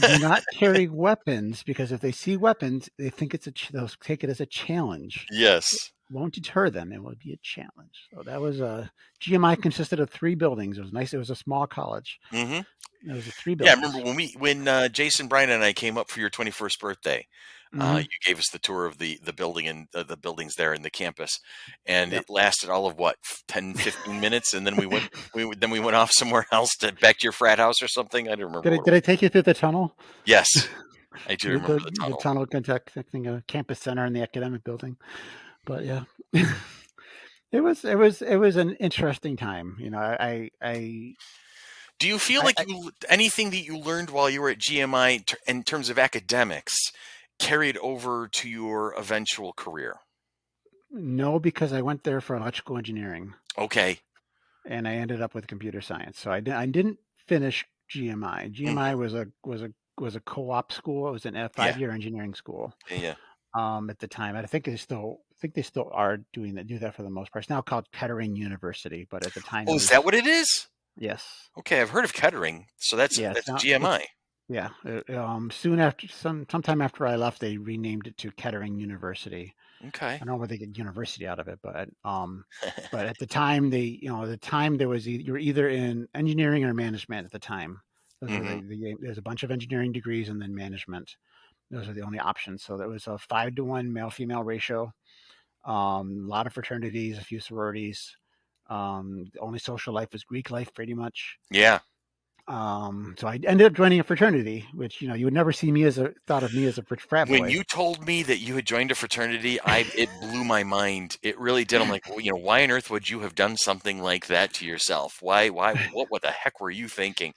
Speaker 2: do not carry weapons, because if they see weapons, they think they'll take it as a challenge. It
Speaker 1: Yes.
Speaker 2: won't deter them. It will be a challenge. So that was a GMI consisted of 3 buildings. It was nice. It was a small college.
Speaker 1: Hmm.
Speaker 2: It was 3 buildings.
Speaker 1: Yeah, I remember when Jason Bryan and I came up for your 21st birthday.
Speaker 2: Hmm.
Speaker 1: You gave us the tour of the building and the buildings there in the campus, and
Speaker 2: Yep.
Speaker 1: it lasted all of what 10, 15 minutes, and then we went off somewhere else back to your frat house or something. I don't remember what it
Speaker 2: Did
Speaker 1: was.
Speaker 2: I take you through the tunnel?
Speaker 1: Yes, I do
Speaker 2: the
Speaker 1: remember
Speaker 2: the,
Speaker 1: the
Speaker 2: the
Speaker 1: tunnel.
Speaker 2: tunnel connecting a campus center and the academic building. But yeah, it was an interesting time.
Speaker 1: Do you feel
Speaker 2: I,
Speaker 1: like
Speaker 2: I
Speaker 1: anything that you learned while you were at GMI in terms of academics carried over to your eventual career?
Speaker 2: no, because I went there for electrical engineering
Speaker 1: Okay.
Speaker 2: and I ended up with computer science. So I didn't finish GMI.
Speaker 1: Hmm.
Speaker 2: GMI was a co-op school. It was a
Speaker 1: Yeah.
Speaker 2: 5-year engineering school.
Speaker 1: Yeah. Yeah.
Speaker 2: At the time, I think they still are do that for the most part. It's now called Kettering University, but at the time
Speaker 1: Oh,
Speaker 2: it
Speaker 1: is that
Speaker 2: was.
Speaker 1: what it is?
Speaker 2: Yes.
Speaker 1: Okay, I've heard of Kettering, so
Speaker 2: Yeah,
Speaker 1: that's
Speaker 2: it's
Speaker 1: GMI.
Speaker 2: yeah. Soon after sometime after I left, they renamed it to Kettering University.
Speaker 1: Okay.
Speaker 2: I don't know where they get university out of it, but at the time the time there was you were either in engineering or management at the time. Those are
Speaker 1: Hmm.
Speaker 2: there's a bunch of engineering degrees and then management. Those are the only options. So there was a 5-to-1 male female ratio. A lot of fraternities, a few sororities. The only social life was Greek life, pretty much.
Speaker 1: Yeah.
Speaker 2: So I ended up joining a fraternity, which you would never see me as a thought of me as a frat
Speaker 1: When
Speaker 2: boy.
Speaker 1: you told me that you had joined a fraternity, it blew my mind. It really did. I'm like, well, why on earth would you have done something like that to yourself? Why, what the heck were you thinking?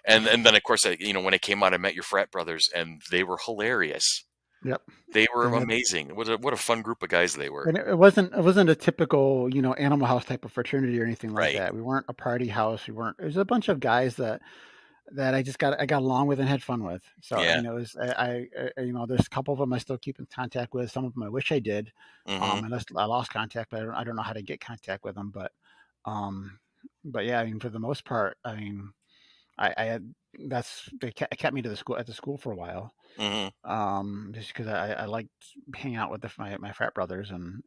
Speaker 1: And then of course, when I came out, I met your frat brothers, and they were hilarious.
Speaker 2: Yep.
Speaker 1: They were
Speaker 2: And it,
Speaker 1: amazing. What a fun group of guys they were.
Speaker 2: and it wasn't a typical Animal House type of fraternity or anything like
Speaker 1: Right.
Speaker 2: that. We weren't a party house. We weren't. It was a bunch of guys that I got along with and had fun with. So
Speaker 1: Yeah.
Speaker 2: it was there's a couple of them I still keep in contact with. Some of them I wish I did.
Speaker 1: Hmm.
Speaker 2: Unless I lost contact, but I don't know how to get contact with them. Um, but yeah, I mean, for the most part, I mean, I had they kept me to the school at the school for a while.
Speaker 1: Hmm.
Speaker 2: Just because I liked hanging out with my frat brothers and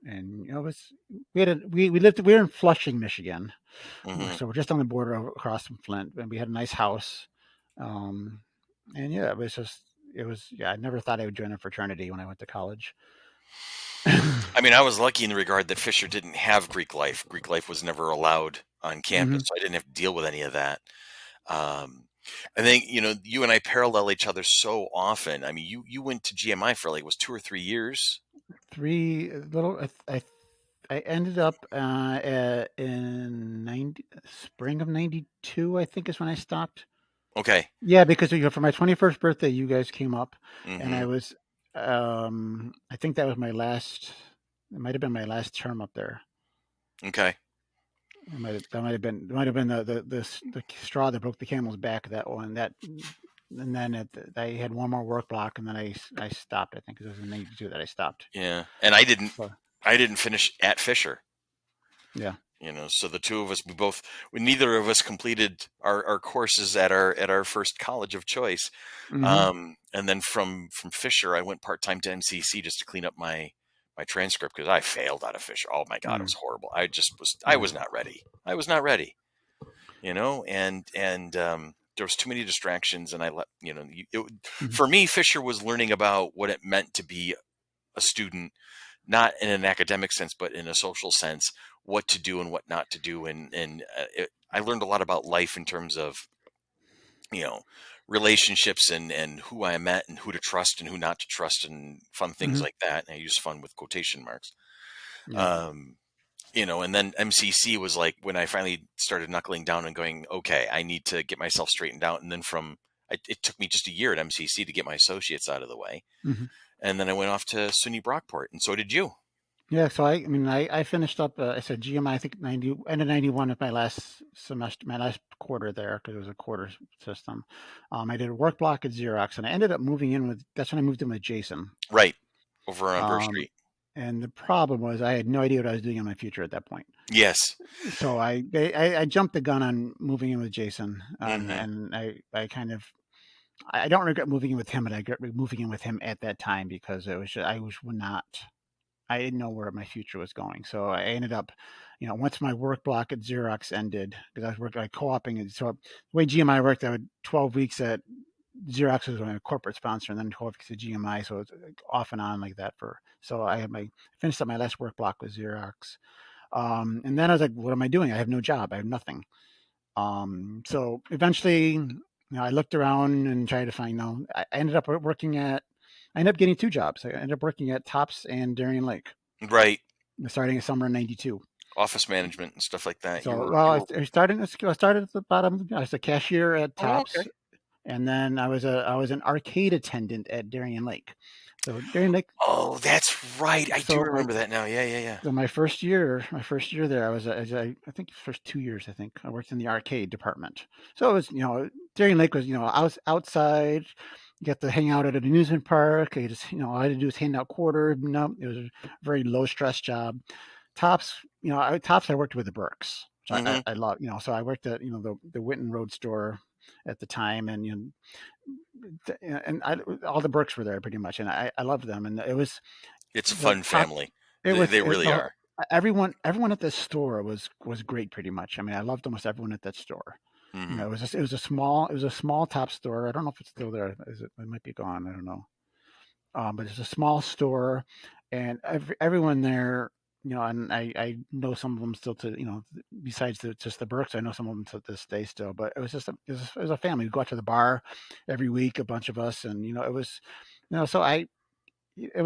Speaker 2: it was we were in Flushing, Michigan,
Speaker 1: Hmm.
Speaker 2: so we're just on the border across from Flint, and we had a nice house. Um, and yeah, it was I never thought I would join a fraternity when I went to college.
Speaker 1: I mean, I was lucky in the regard that Fisher didn't have Greek life. Greek life was never allowed on campus,
Speaker 2: Hmm.
Speaker 1: so I didn't have to deal with any of that. Um, I think you and I parallel each other so often. I mean, you went to GMI for like was 2 or 3 years.
Speaker 2: Three little I ended up in 90 spring of 92, I think is when I stopped.
Speaker 1: Okay.
Speaker 2: Yeah, because for my 21st birthday, you guys came up, and
Speaker 1: Hmm.
Speaker 2: I think that was my last. It might have been my last term up there.
Speaker 1: Okay.
Speaker 2: That might have been the straw that broke the camel's back. That one. And then I had one more work block, and then I stopped. I think it was in '92 that I stopped.
Speaker 1: Yeah. And I didn't.
Speaker 2: So
Speaker 1: I didn't finish at Fisher.
Speaker 2: yeah.
Speaker 1: So the two of us, neither of us completed our courses at our first college of choice.
Speaker 2: Hmm.
Speaker 1: And then from Fisher, I went part time to MCC just to clean up my transcript because I failed out of Fisher. Oh my God, it was
Speaker 2: Mm,
Speaker 1: horrible. I
Speaker 2: yeah.
Speaker 1: was not ready. I was not ready. And there was too many distractions, and I let
Speaker 2: Hmm.
Speaker 1: for me, Fisher was learning about what it meant to be a student, not in an academic sense, but in a social sense, what to do and what not to do. I learned a lot about life in terms of, you know, relationships and who I met and who to trust and who not to trust and fun things
Speaker 2: Hmm.
Speaker 1: like that. And I use fun with quotation marks.
Speaker 2: Yeah.
Speaker 1: Um, and then MCC was like when I finally started knuckling down and going, okay, I need to get myself straightened out. And then it took me just a year at MCC to get my associates out of the way.
Speaker 2: Hmm.
Speaker 1: And then I went off to SUNY Brockport, and so did you.
Speaker 2: Yeah, so I mean, I finished up. I said GMI. I think 90 end of 91 was my last semester, my last quarter there because it was a quarter system. I did a work block at Xerox, and I ended up moving in with. That's when I moved in with Jason.
Speaker 1: Right. Over on Burr
Speaker 2: Um,
Speaker 1: Street.
Speaker 2: and the problem was I had no idea what I was doing in my future at that point.
Speaker 1: Yes.
Speaker 2: So I jumped the gun on moving in with Jason, and
Speaker 1: Hmm.
Speaker 2: and I kind of I don't regret moving in with him, but I regret moving in with him at that time because it was just, I was not. I didn't know where my future was going. So I ended up, once my work block at Xerox ended, because I was working like co-oping. And so the way GMI worked, I would 12 weeks at Xerox was my corporate sponsor, and then 12 weeks at GMI. So it's like off and on like that so I finished up my last work block with Xerox. And then I was like, what am I doing? I have no job. I have nothing. So eventually, I looked around and tried to find, I ended up I ended up getting two jobs. I ended up working at Tops and Darien Lake
Speaker 1: Right.
Speaker 2: starting in summer of '92.
Speaker 1: Office management and stuff like that. You
Speaker 2: So,
Speaker 1: were
Speaker 2: well,
Speaker 1: you
Speaker 2: I,
Speaker 1: were
Speaker 2: I started. I started at the bottom. I was a cashier at
Speaker 1: Oh,
Speaker 2: Tops,
Speaker 1: okay.
Speaker 2: and then I was an arcade attendant at Darien Lake. So Darien Lake.
Speaker 1: Oh, that's right. I do
Speaker 2: So my
Speaker 1: remember that now. Yeah, yeah, yeah.
Speaker 2: so my first year there, I think first 2 years, I think I worked in the arcade department. So it was, Darien Lake was, I was outside. You got to hang out at an amusement park. I just, all I had to do was hand out quarters. No, it was a very low stress job. Tops, Tops, I worked with the Burks. So I,
Speaker 1: Hmm.
Speaker 2: I love, so I worked at, the Winton Road store at the time, and all the Burks were there pretty much, and I loved them, and it was
Speaker 1: It's a
Speaker 2: the
Speaker 1: fun
Speaker 2: top.
Speaker 1: family.
Speaker 2: It
Speaker 1: They,
Speaker 2: was
Speaker 1: they really
Speaker 2: the
Speaker 1: are.
Speaker 2: everyone at the store was great pretty much. I mean, I loved almost everyone at that store.
Speaker 1: Hmm.
Speaker 2: it was a small top store. I don't know if it's still there. It might be gone. I don't know. But it's a small store, and everyone there, and I know some of them still to, besides just the Burks, I know some of them to this day still. But it was a family. We go out to the bar every week, a bunch of us, and it was, so it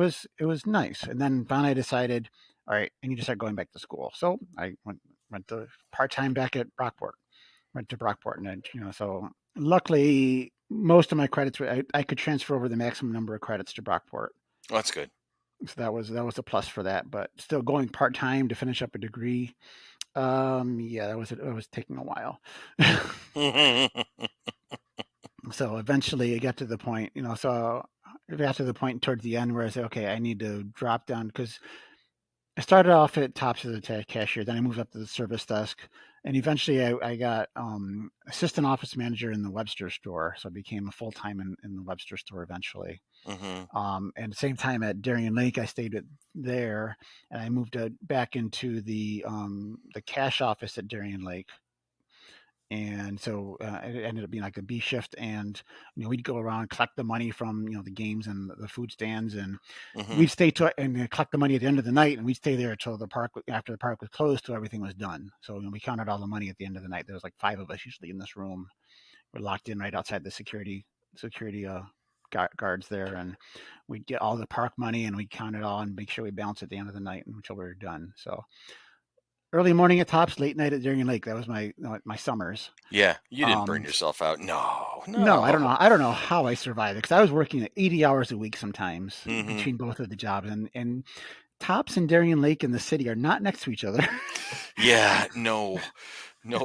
Speaker 2: was nice. And then finally I decided, all right, I need to start going back to school. So I went to part time back at Brockport. Went to Brockport, and so luckily most of my credits I could transfer over the maximum number of credits to Brockport.
Speaker 1: Oh, that's good.
Speaker 2: So that was a plus for that. But still going part time to finish up a degree. Yeah, that was taking a while. So eventually it got to the point, so it got to the point towards the end where I said, okay, I need to drop down because I started off at Tops as a cashier, then I moved up to the service desk, and eventually I got assistant office manager in the Webster store. So I became a full time in the Webster store eventually.
Speaker 1: Hmm.
Speaker 2: And at the same time at Darien Lake, I stayed there, and I moved back into the cash office at Darien Lake. And so it ended up being like a B shift, and we'd go around collect the money from the games and the food stands, and
Speaker 1: Hmm.
Speaker 2: we'd stay to and collect the money at the end of the night, and we'd stay there until the park after the park was closed till everything was done. So we counted all the money at the end of the night. There was like five of us usually in this room. We're locked in right outside the security guards there, and we'd get all the park money and we'd count it all and make sure we balance at the end of the night until we were done. So early morning at Tops, late night at Darien Lake. That was my summers.
Speaker 1: Yeah, you didn't burn
Speaker 2: Um,
Speaker 1: yourself out. No,
Speaker 2: no, I don't
Speaker 1: no.
Speaker 2: know. I don't know how I survived it because I was working at 80 hours a week sometimes
Speaker 1: Hmm.
Speaker 2: between both of the jobs, and Tops and Darien Lake in the city are not next to each other.
Speaker 1: Yeah, no, no,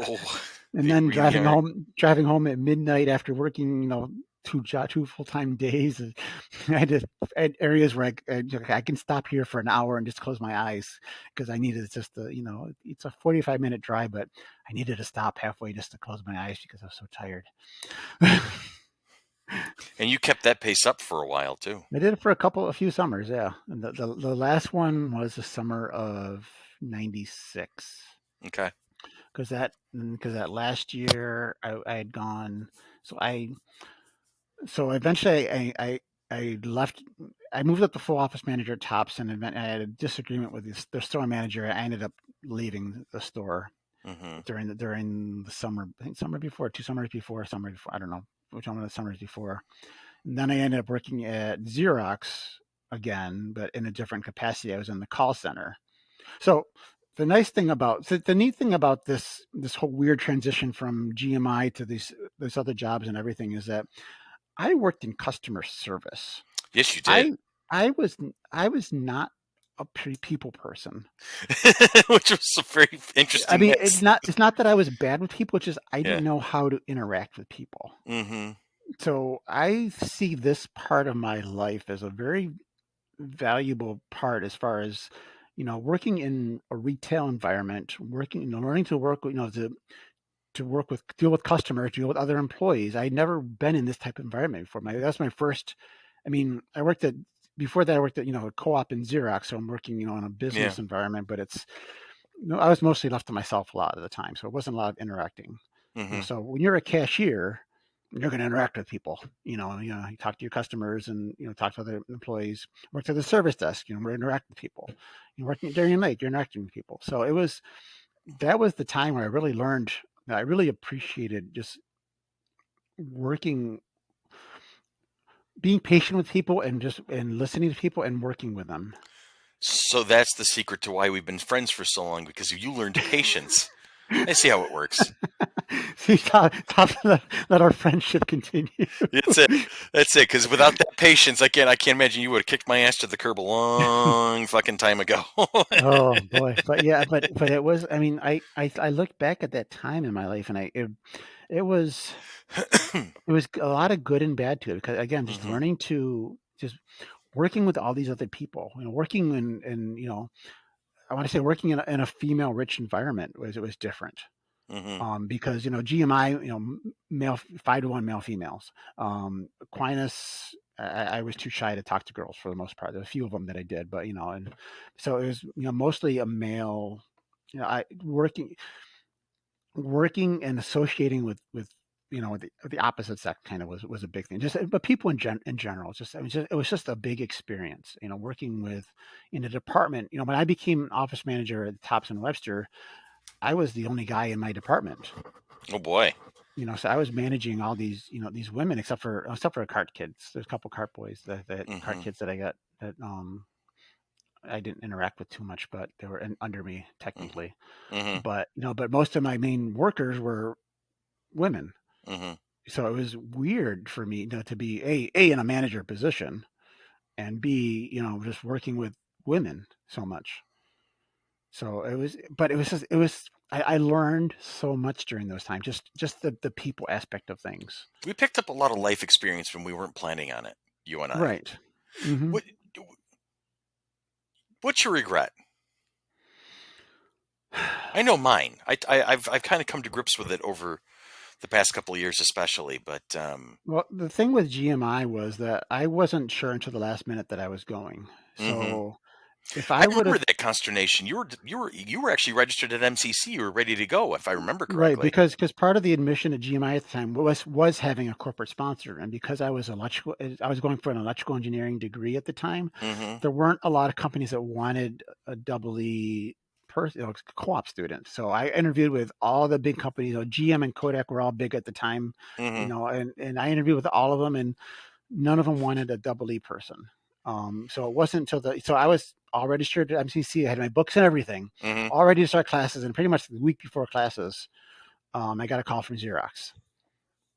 Speaker 2: And
Speaker 1: they
Speaker 2: then
Speaker 1: really aren't.
Speaker 2: driving home at midnight after working, two full time days. I had areas where I can stop here for an hour and just close my eyes because I needed just to, it's a 45-minute drive, but I needed to stop halfway just to close my eyes because I was so tired.
Speaker 1: And you kept that pace up for a while too.
Speaker 2: I did it for a few summers, yeah. And the last one was the summer of '96
Speaker 1: Okay.
Speaker 2: because that last year I had gone. So I so eventually I left. I moved up to full office manager at Tops, and I had a disagreement with the store manager. I ended up leaving the store
Speaker 1: Hmm.
Speaker 2: during the summer. I think summer before, 2 summers before, summer before. I don't know which one of the summers before. And then I ended up working at Xerox again, but in a different capacity. I was in the call center. So the neat thing about this whole weird transition from GMI to these other jobs and everything is that I worked in customer service.
Speaker 1: Yes, you did.
Speaker 2: I I was I was not a people person.
Speaker 1: Which was a very
Speaker 2: I
Speaker 1: interesting
Speaker 2: mean,
Speaker 1: mix.
Speaker 2: it's not that I was bad with people, it's just I
Speaker 1: Yeah.
Speaker 2: didn't know how to interact with people.
Speaker 1: Hmm.
Speaker 2: So I see this part of my life as a very valuable part as far as working in a retail environment, working, learning to work, to work with, deal with customers, deal with other employees. I'd never been in this type of environment before. That's my first. I mean, I worked at before that. I worked at a co-op in Xerox, so I'm working in a
Speaker 1: Yeah.
Speaker 2: business environment. But it's I was mostly left to myself a lot of the time, so it wasn't a lot of interacting.
Speaker 1: Hmm.
Speaker 2: So when you're a cashier, you're going to interact with people. You talk to your customers and talk to other employees. Work at the service desk. We interact with people. You're working at Darien Lake. You're interacting with people. So that was the time where I really learned. I really appreciated just working, being patient with people, and listening to people and working with them.
Speaker 1: So that's the secret to why we've been friends for so long because you learned patience. I see how it works.
Speaker 2: See, let our friendship continue.
Speaker 1: That's it. That's it. Because without that patience, I can't imagine you would have kicked my ass to the curb a long fucking time ago.
Speaker 2: Oh boy, but yeah, but it was. I mean, I look back at that time in my life, and it was it was a lot of good and bad to it because again, just
Speaker 1: Hmm.
Speaker 2: learning to just working with all these other people, working in I want to say working in a female rich environment was different.
Speaker 1: Hmm.
Speaker 2: Because GMI, male 5-to-1 male females. Aquinas, I was too shy to talk to girls for the most part. There were a few of them that I did, but and so it was mostly a male. I working. working and associating with the opposite sex kind of was a big thing. Just but people in general, just it was just a big experience. Working with in a department. When I became office manager at Thompson Webster, I was the only guy in my department.
Speaker 1: Oh boy.
Speaker 2: So I was managing all these women, except for cart kids. There's a couple cart boys, that cart
Speaker 1: Mm-hmm.
Speaker 2: kids that I got that I didn't interact with too much, but they were under me
Speaker 1: Mm-hmm.
Speaker 2: technically.
Speaker 1: Mm-hmm.
Speaker 2: But most of my main workers were women.
Speaker 1: Mm-hmm.
Speaker 2: So it was weird for me, to be a in a manager position, and b, just working with women so much. So I learned so much during those times, just the people aspect of things.
Speaker 1: We picked up a lot of life experience when we weren't planning on it. You and I.
Speaker 2: Right. Hmm.
Speaker 1: What What's your regret? I know mine. I've kind of come to grips with it over the past couple of years, especially. But
Speaker 2: Well, the thing with GMI was that I wasn't sure until the last minute that I was going.
Speaker 1: hmm
Speaker 2: So if
Speaker 1: I
Speaker 2: I would
Speaker 1: remember
Speaker 2: have
Speaker 1: that consternation. You were actually registered at MCC. You were ready to go, if I remember
Speaker 2: Right,
Speaker 1: correctly.
Speaker 2: because part of the admission at GMI at the time was having a corporate sponsor, and because I was going for an electrical engineering degree at the time.
Speaker 1: hmm
Speaker 2: There weren't a lot of companies that wanted a double E co-op student. So I interviewed with all the big companies. GM and Kodak were all big at the time,
Speaker 1: hmm
Speaker 2: and I interviewed with all of them, and none of them wanted a double E person. So it wasn't until so I was all registered at MCC. I had my books and everything,
Speaker 1: hmm
Speaker 2: all ready to start classes, and pretty much the week before classes, I got a call from Xerox,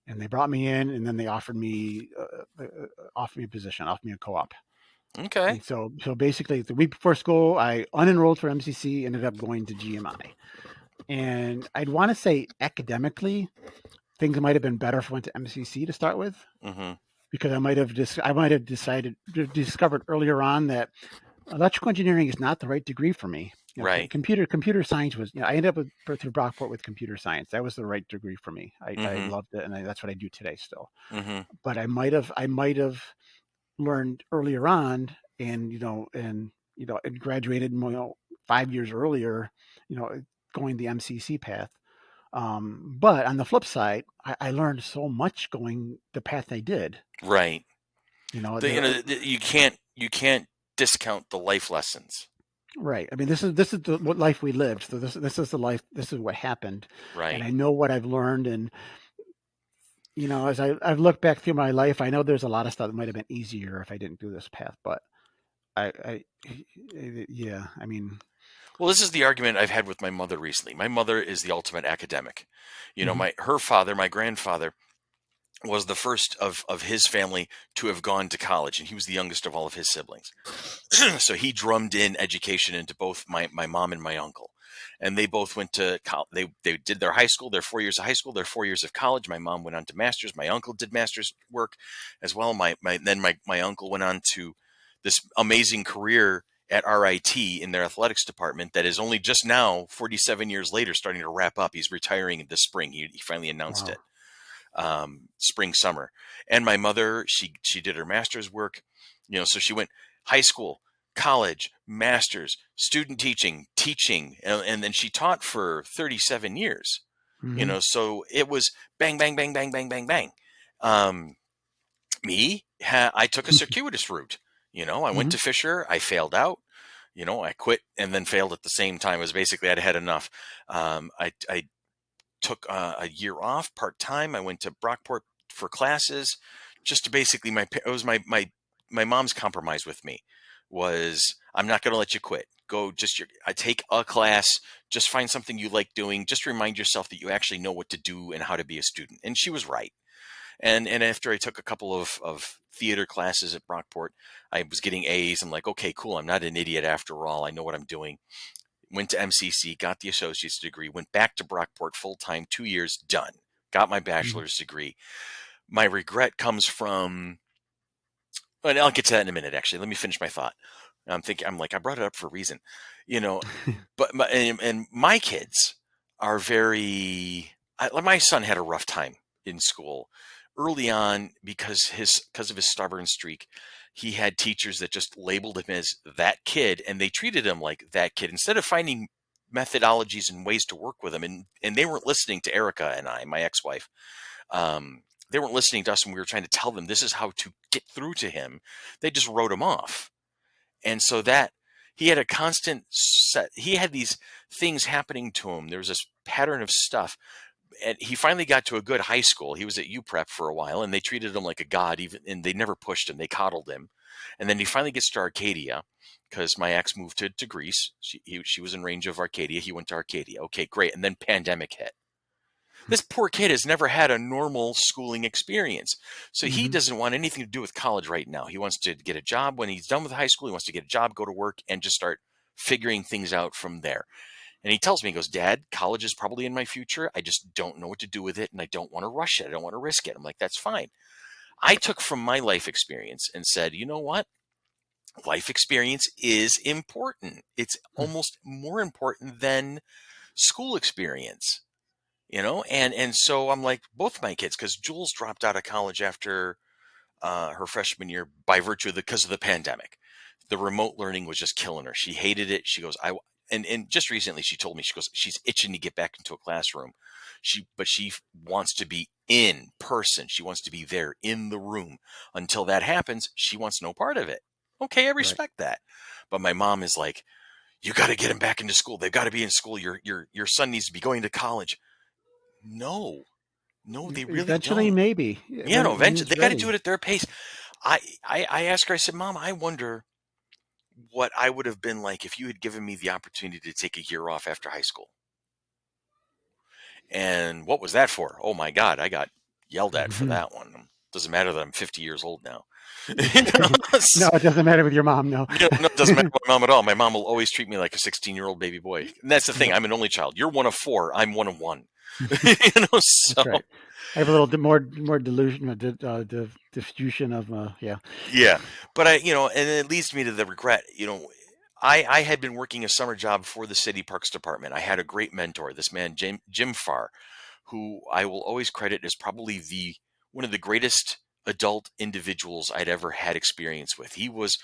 Speaker 2: and they brought me in, and then they offered me a position, offered me a co-op.
Speaker 1: Okay.
Speaker 2: And so basically, the week before school, I unenrolled for MCC, ended up going to GMI. And I'd want to say academically, things might have been better if I went to MCC to start with,
Speaker 1: hmm
Speaker 2: because I might have discovered earlier on that electrical engineering is not the right degree for me.
Speaker 1: Right.
Speaker 2: Computer science was. I ended up through Brockport with computer science. That was the right degree for me. I
Speaker 1: hmm
Speaker 2: loved it, and that's what I do today still.
Speaker 1: hmm
Speaker 2: But I might have learned earlier on, and graduated 5 years earlier, you know, going the MCC path. But on the flip side, I learned so much going the path I did.
Speaker 1: Right.
Speaker 2: The
Speaker 1: You can't discount the life lessons.
Speaker 2: Right. I mean, this is what life we lived. So this is the life. This is what happened, and
Speaker 1: Right.
Speaker 2: I know what I've learned. And as I've looked back through my life, I know there's a lot of stuff that might have been easier if I didn't do this path. But yeah. I mean,
Speaker 1: Well, this is the argument I've had with my mother recently. My mother is the ultimate academic.
Speaker 2: hmm
Speaker 1: Her father, my grandfather, was the first of his family to have gone to college, and he was the youngest of all of his siblings. So he drummed in education into both my mom and my uncle, and they both went to college. They did their high school, their 4 years of high school, their 4 years of college. My mom went on to masters. My uncle did masters work as well. My uncle went on to this amazing career at RIT in their athletics department that is only just now, 47 years later, starting to wrap up. He's retiring this spring. He finally announced
Speaker 2: wow.
Speaker 1: it, spring summer. And my mother, she did her master's work, so she went high school, college, master's, student teaching, and then she taught for 37 years.
Speaker 2: hmm
Speaker 1: So it was bang, bang, bang, bang, bang, bang, bang. Um, I took a circuitous route. I went
Speaker 2: hmm
Speaker 1: to Fisher. I failed out. I quit and then failed at the same time. It was basically I'd had enough. I took a year off part time. I went to Brockport for classes, just to basically it was my mom's compromise with me was I'm not going to let you quit. Go I take a class, just find something you like doing. Just remind yourself that you actually know what to do and how to be a student. And she was right. And after I took a couple of theater classes at Brockport, I was getting A's. I'm like, okay, cool. I'm not an idiot after all. I know what I'm doing. Went to MCC, got the associate's degree, went back to Brockport full time, 2 years, done. Got my
Speaker 2: hmm
Speaker 1: bachelor's degree. My regret comes from, and I'll get to that in a minute, actually. Let me finish my thought. I'm like, I brought it up for a reason, you know, but and my kids are my son had a rough time in school early on because of his stubborn streak. He had teachers that just labeled him as that kid, and they treated him like that kid instead of finding methodologies and ways to work with him, and they weren't listening to Erica and I, my ex-wife. They weren't listening to us when we were trying to tell them this is how to get through to him. They just wrote him off. And so that he had a constant set, he had these things happening to him. There was this pattern of stuff. And he finally got to a good high school. He was at UPrep for a while, and they treated him like a god, even, and they never pushed him. They coddled him. And then he finally gets to Arcadia because my ex moved to Greece. She was in range of Arcadia. He went to Arcadia. Okay, great. And then pandemic hit. This poor kid has never had a normal schooling experience. So he
Speaker 2: Hmm.
Speaker 1: doesn't want anything to do with college right now. He wants to get a job when he's done with high school. He wants to get a job, go to work, and just start figuring things out from there. And he tells me, he goes, Dad, college is probably in my future. I just don't know what to do with it, and I don't want to rush it. I don't want to risk it. I'm like, that's fine. I took from my life experience and said, you know what? Life experience is important. It's almost more important than school experience, and so I'm like, both my kids, because Jules dropped out of college after her freshman year by virtue of because of the pandemic. The remote learning was just killing her. She hated it. She goes, and just recently she told me, she goes, she's itching to get back into a classroom. But she wants to be in person. She wants to be there in the room. Until that happens, she wants no part of it. Okay, I
Speaker 2: Right.
Speaker 1: respect that. But my mom is like, you got to get him back into school. They've got to be in school. Your son needs to be going to college. No, no, they really
Speaker 2: Eventually,
Speaker 1: don't.
Speaker 2: maybe
Speaker 1: Yeah, no,
Speaker 2: when
Speaker 1: eventually
Speaker 2: he's
Speaker 1: they got to do
Speaker 2: ready.
Speaker 1: it at their pace. I asked her, I said, Mom, I wonder what I would have been like if you had given me the opportunity to take a year off after high school. And what was that for? Oh my God, I got yelled at for that one. Doesn't matter that I'm 50 years old now.
Speaker 2: No, it doesn't matter with your mom. No.
Speaker 1: No, it doesn't matter with my mom at all. My mom will always treat me like a 16-year-old baby boy. And that's the thing.
Speaker 2: Yep.
Speaker 1: I'm an only child. You're one of four. I'm one of one.
Speaker 2: That's
Speaker 1: So
Speaker 2: right. I have a little more delusion, diffusion of yeah.
Speaker 1: yeah, but and it leads me to the regret. I had been working a summer job for the city parks department. I had a great mentor, this man Jim Farr, who I will always credit as probably the one of the greatest adult individuals I'd ever had experience with. He was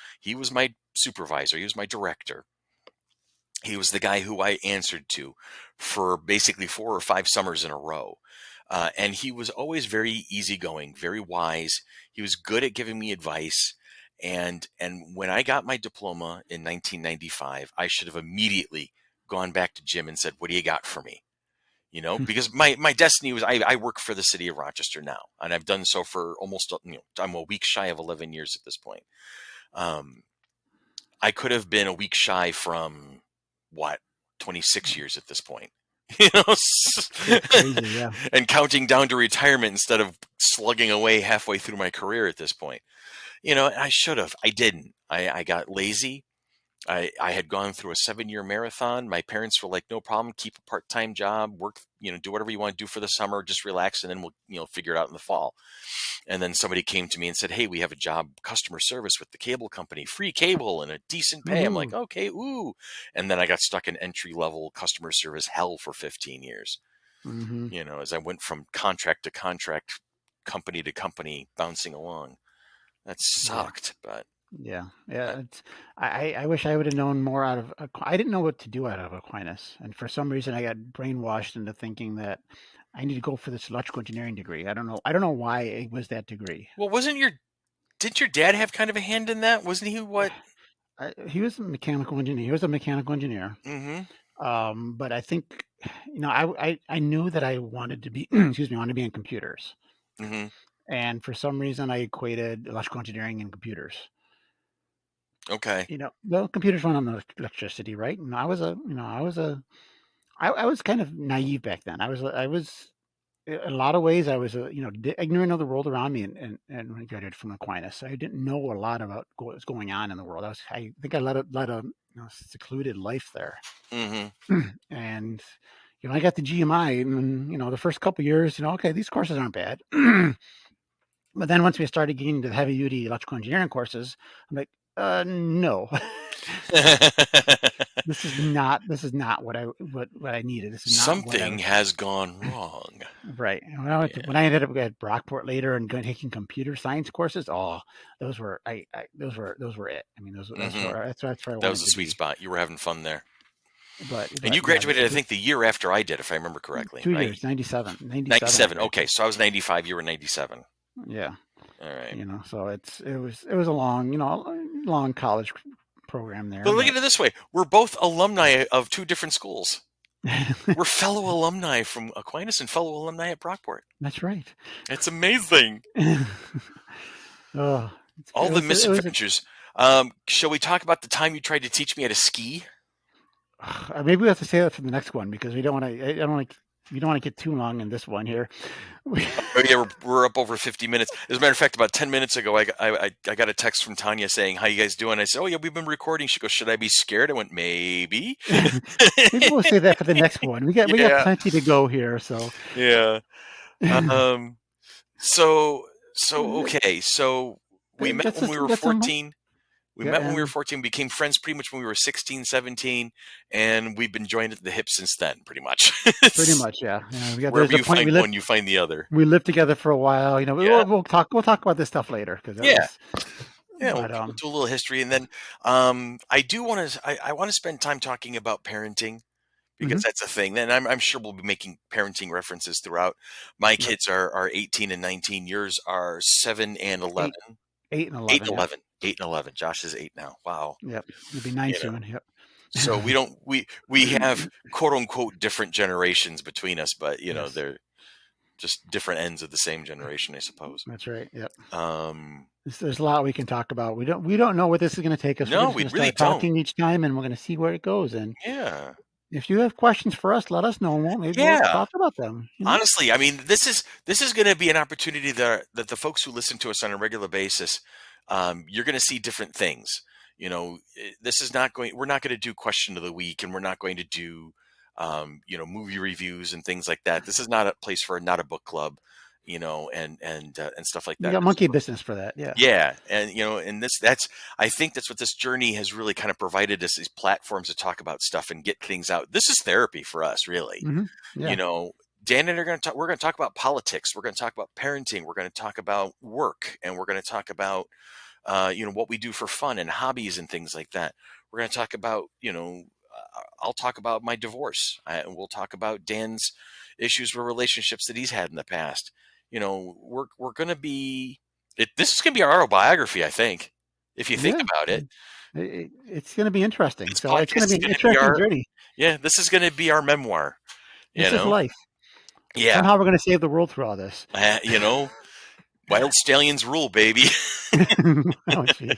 Speaker 1: my supervisor. He was my director. He was the guy who I answered to for basically 4 or 5 summers in a row. And he was always very easygoing, very wise. He was good at giving me advice. And when I got my diploma in 1995, I should have immediately gone back to Jim and said, "What do you got for me?" Because my destiny was I work for the city of Rochester now, and I've done so for almost I'm a week shy of 11 years at this point. Um, I could have been a week shy from what 26 years at this point. You know,
Speaker 2: Crazy. Yeah.
Speaker 1: and counting down to retirement instead of slugging away halfway through my career at this point. I should have. I didn't. I got lazy. I had gone through a 7-year marathon. My parents were like, no problem, keep a part-time job, work, do whatever you want to do for the summer, just relax, and then we'll, figure it out in the fall. And then somebody came to me and said, hey, we have a job, customer service with the cable company, free cable and a decent pay. I'm like,
Speaker 2: Woohoo.
Speaker 1: okay, ooh. And then I got stuck in entry-level customer service hell for 15 years,
Speaker 2: Hmm.
Speaker 1: as I went from contract to contract, company to company, bouncing along. That
Speaker 2: Yeah.
Speaker 1: sucked, but
Speaker 2: Yeah.
Speaker 1: I,
Speaker 2: Yeah. I wish I would have known more out of. I didn't know what to do out of Aquinas, and for some reason, I got brainwashed into thinking that I need to go for this electrical engineering degree. I don't know. I don't know why it was that degree.
Speaker 1: well, didn't your dad have kind of a hand in that? Wasn't he what?
Speaker 2: He was a mechanical engineer. He was a mechanical engineer.
Speaker 1: Mm-hmm.
Speaker 2: But I think, I knew that I wanted to be, excuse me, I wanted to be in computers.
Speaker 1: Mm-hmm.
Speaker 2: And for some reason, I equated electrical engineering and computers.
Speaker 1: Okay.
Speaker 2: Well, computers run on electricity, right? And I was kind of naive back then. I was, in a lot of ways, I was, ignorant of the world around me. And when I graduated from Aquinas, I didn't know a lot about what was going on in the world. I think I led a secluded life there.
Speaker 1: Mm-hmm.
Speaker 2: And I got the GMI, and the first couple years, okay, these courses aren't bad. But then once we started getting into the heavy duty electrical engineering courses, I'm like, no, this is not what I needed. This is not what I
Speaker 1: Something
Speaker 2: was.
Speaker 1: has gone wrong.
Speaker 2: Right.
Speaker 1: Yeah.
Speaker 2: When I ended up at Brockport later and taking computer science courses, oh, those were it. I mean,
Speaker 1: Mm-hmm.
Speaker 2: that's where I
Speaker 1: That was
Speaker 2: wanted
Speaker 1: the
Speaker 2: to
Speaker 1: sweet
Speaker 2: be.
Speaker 1: spot. You were having fun there. And you
Speaker 2: yeah,
Speaker 1: graduated, I think, the year after I did, if I remember correctly.
Speaker 2: 2 years, 97, 97. I
Speaker 1: 97. Okay,
Speaker 2: graduated.
Speaker 1: so I was 95. You were 97.
Speaker 2: Yeah,
Speaker 1: All right.
Speaker 2: so it was a long, long college program there,
Speaker 1: But look at
Speaker 2: but
Speaker 1: it this way: we're both alumni of two different schools. We're fellow alumni from Aquinas and fellow alumni at Brockport.
Speaker 2: that's right.
Speaker 1: It's amazing.
Speaker 2: Oh,
Speaker 1: All the
Speaker 2: it was
Speaker 1: misadventures. Shall we talk about the time you tried to teach me how to ski?
Speaker 2: maybe we have to say that for the next one because we don't want to. I don't like. We don't want to get too long in this one here.
Speaker 1: Oh yeah, we're up over 50 minutes. As a matter of fact, about 10 minutes ago, I got a text from Tanya saying, "How you guys doing?" I said, "Oh yeah, we've been recording." She goes, "Should I be scared?" I went, "Maybe."
Speaker 2: Maybe we'll say that for the next one. We got
Speaker 1: Yeah,
Speaker 2: plenty to go here, so
Speaker 1: yeah. Um. So okay. So we met when we were
Speaker 2: that's some
Speaker 1: 14. We
Speaker 2: yeah,
Speaker 1: met when we were
Speaker 2: and
Speaker 1: 14, became friends pretty much when we were 16, 17, and we've been joined at the hip since then, pretty much.
Speaker 2: pretty
Speaker 1: It's,
Speaker 2: much, yeah. We got
Speaker 1: wherever
Speaker 2: there's a
Speaker 1: you
Speaker 2: point
Speaker 1: find one, you find the other.
Speaker 2: we lived together for a while.
Speaker 1: Yeah.
Speaker 2: We'll talk about this stuff later because that
Speaker 1: Yeah.
Speaker 2: was,
Speaker 1: Yeah.
Speaker 2: but
Speaker 1: We'll do a little history. And then I want to spend time talking about parenting because
Speaker 2: mhm,
Speaker 1: that's a thing. And I'm sure we'll be making parenting references throughout. My
Speaker 2: yep,
Speaker 1: kids are 18 and 19. Yours are 7 and 11.
Speaker 2: 8, 8 and
Speaker 1: 8
Speaker 2: 11,
Speaker 1: and
Speaker 2: yep,
Speaker 1: 11. 8 and 11. Josh is 8 now. Wow.
Speaker 2: yep. It'll be 9
Speaker 1: You know.
Speaker 2: soon, yep.
Speaker 1: So we don't we have quote unquote different generations between us, but
Speaker 2: Yes,
Speaker 1: they're just different ends of the same generation, I suppose.
Speaker 2: that's right. Yep.
Speaker 1: Um,
Speaker 2: There's a lot we can talk about. We don't know what this is going to take us. We're
Speaker 1: no,
Speaker 2: just
Speaker 1: we
Speaker 2: going to
Speaker 1: really
Speaker 2: start
Speaker 1: don't.
Speaker 2: talking each time, and we're going to see where it goes. And
Speaker 1: Yeah,
Speaker 2: if you have questions for us, let us know. And maybe we'll
Speaker 1: yeah.
Speaker 2: talk about them.
Speaker 1: Honestly, I mean, this is going to be an opportunity that the folks who listen to us on a regular basis, you're going to see different things. This is not going. We're not going to do question of the week, and we're not going to do, movie reviews and things like that. This is not a place for not a book club, and stuff like
Speaker 2: We
Speaker 1: that.
Speaker 2: got monkey business for that. Yeah.
Speaker 1: Yeah, and that's I think that's what this journey has really kind of provided us these platforms to talk about stuff and get things out. This is therapy for us, really.
Speaker 2: Hmm.
Speaker 1: You
Speaker 2: Yeah.
Speaker 1: know, Dan and I are going to talk. We're going to talk about politics. We're going to talk about parenting. We're going to talk about work, and we're going to talk about what we do for fun and hobbies and things like that. We're going to talk about I'll talk about my divorce, and we'll talk about Dan's issues with relationships that he's had in the past. We're going to be this is going to be our autobiography, I think, if you think
Speaker 2: Yeah.
Speaker 1: about it.
Speaker 2: It's going to be interesting.
Speaker 1: This
Speaker 2: So it's going
Speaker 1: podcast
Speaker 2: to be
Speaker 1: is
Speaker 2: an
Speaker 1: going to be
Speaker 2: interesting
Speaker 1: our
Speaker 2: journey.
Speaker 1: yeah. This is going to be our memoir. You
Speaker 2: This is
Speaker 1: know,
Speaker 2: life.
Speaker 1: yeah.
Speaker 2: Somehow we're going to save the world through all this.
Speaker 1: Uh, you know, Wild stallions rule, baby.
Speaker 2: Oh, jeez.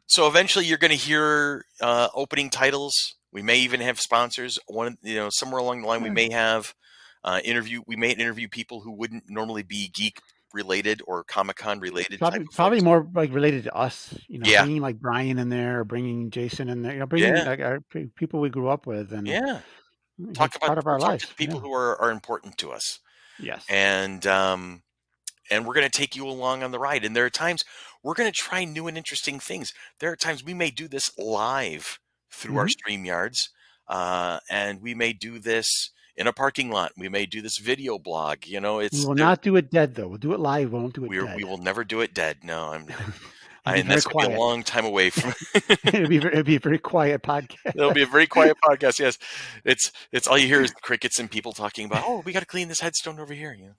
Speaker 1: So eventually you're going to hear opening titles. We may even have sponsors. Somewhere along the line, we
Speaker 2: Yeah.
Speaker 1: may have We may interview people who wouldn't normally be geek related or Comic Con related type of
Speaker 2: Probably
Speaker 1: folks.
Speaker 2: more like related to us.
Speaker 1: Yeah,
Speaker 2: Bringing like Brian in there, or bringing Jason in there. Bringing
Speaker 1: yeah,
Speaker 2: like our people we grew up with, and
Speaker 1: yeah.
Speaker 2: it's part of our
Speaker 1: We'll talk to
Speaker 2: lives.
Speaker 1: the people
Speaker 2: Yeah.
Speaker 1: who are important to us,
Speaker 2: Yes.
Speaker 1: and we're going to take you along on the ride. And there are times we're going to try new and interesting things. There are times we may do this live through our
Speaker 2: Hmm.
Speaker 1: stream yards, and we may do this in a parking lot. We may do this video blog.
Speaker 2: We
Speaker 1: It's
Speaker 2: will
Speaker 1: there.
Speaker 2: not do it dead though. We'll do it live. We won't do it
Speaker 1: We
Speaker 2: dead.
Speaker 1: will never do it dead. No,
Speaker 2: It'll be
Speaker 1: and
Speaker 2: very
Speaker 1: that's going to be a
Speaker 2: quiet.
Speaker 1: long time away from.
Speaker 2: It'll be a very quiet
Speaker 1: It'll
Speaker 2: podcast.
Speaker 1: be a very quiet podcast. Yes, it's all you hear is the crickets and people talking about. Oh, we got to clean this headstone over here.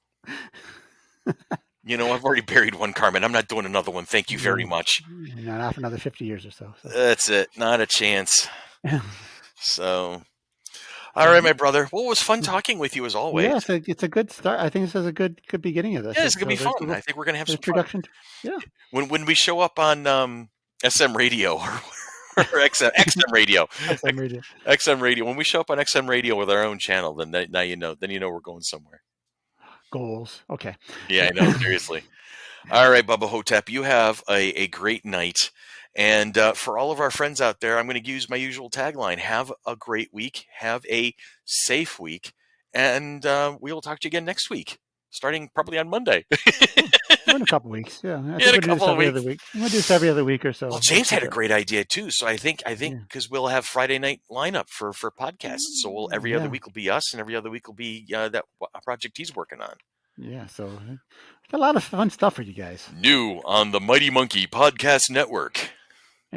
Speaker 1: I've already buried one, Carmen. I'm not doing another one. Thank you very
Speaker 2: No,
Speaker 1: much.
Speaker 2: not for another 50 years or so.
Speaker 1: That's it. Not a chance. So, all right,
Speaker 2: Mhm.
Speaker 1: my brother. Well, it was fun talking with you as always.
Speaker 2: Yeah, it's a good start. I think this is a good beginning of this.
Speaker 1: Yeah, it's gonna
Speaker 2: It's
Speaker 1: be
Speaker 2: there's a
Speaker 1: fun.
Speaker 2: little
Speaker 1: I think we're gonna have some fun
Speaker 2: introduction. Yeah,
Speaker 1: when we show up on SM radio or XM radio,
Speaker 2: XM radio
Speaker 1: XM radio. When we show up on XM radio with our own channel, now you know. Then you know we're going somewhere.
Speaker 2: goals. Okay.
Speaker 1: Yeah,
Speaker 2: Yeah.
Speaker 1: I know. Seriously. All right, Bubba Hotep, you have a great night. And for all of our friends out there, I'm going to use my usual tagline: Have a great week, have a safe week, and we will talk to you again next week, starting probably on Monday.
Speaker 2: In a couple weeks. Yeah, I
Speaker 1: In
Speaker 2: think
Speaker 1: a
Speaker 2: we'll do this
Speaker 1: couple of
Speaker 2: every other
Speaker 1: weeks.
Speaker 2: week. We'll do this every other week or
Speaker 1: Well,
Speaker 2: so. We'll
Speaker 1: James
Speaker 2: keep
Speaker 1: had a
Speaker 2: it.
Speaker 1: great idea too, so I think
Speaker 2: Yeah.
Speaker 1: because we'll have Friday night lineup for podcasts, so every other
Speaker 2: Yeah.
Speaker 1: week will be us, and every other week will be that a project he's working on.
Speaker 2: Yeah. So got a lot of fun stuff for you guys.
Speaker 1: New on the Mighty Monkey Podcast Network.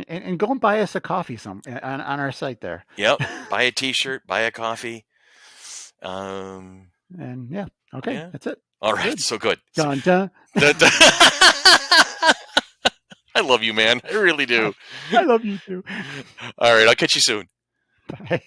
Speaker 2: And go and buy us a coffee on our site there.
Speaker 1: Yep. Buy a T-shirt, buy a coffee. Um,
Speaker 2: And yeah, okay,
Speaker 1: yeah.
Speaker 2: that's it.
Speaker 1: All
Speaker 2: We're
Speaker 1: right.
Speaker 2: good.
Speaker 1: So good.
Speaker 2: Dun dun.
Speaker 1: I love you, man. I really
Speaker 2: I,
Speaker 1: do.
Speaker 2: I love you too.
Speaker 1: All right. I'll catch you soon.
Speaker 2: Bye.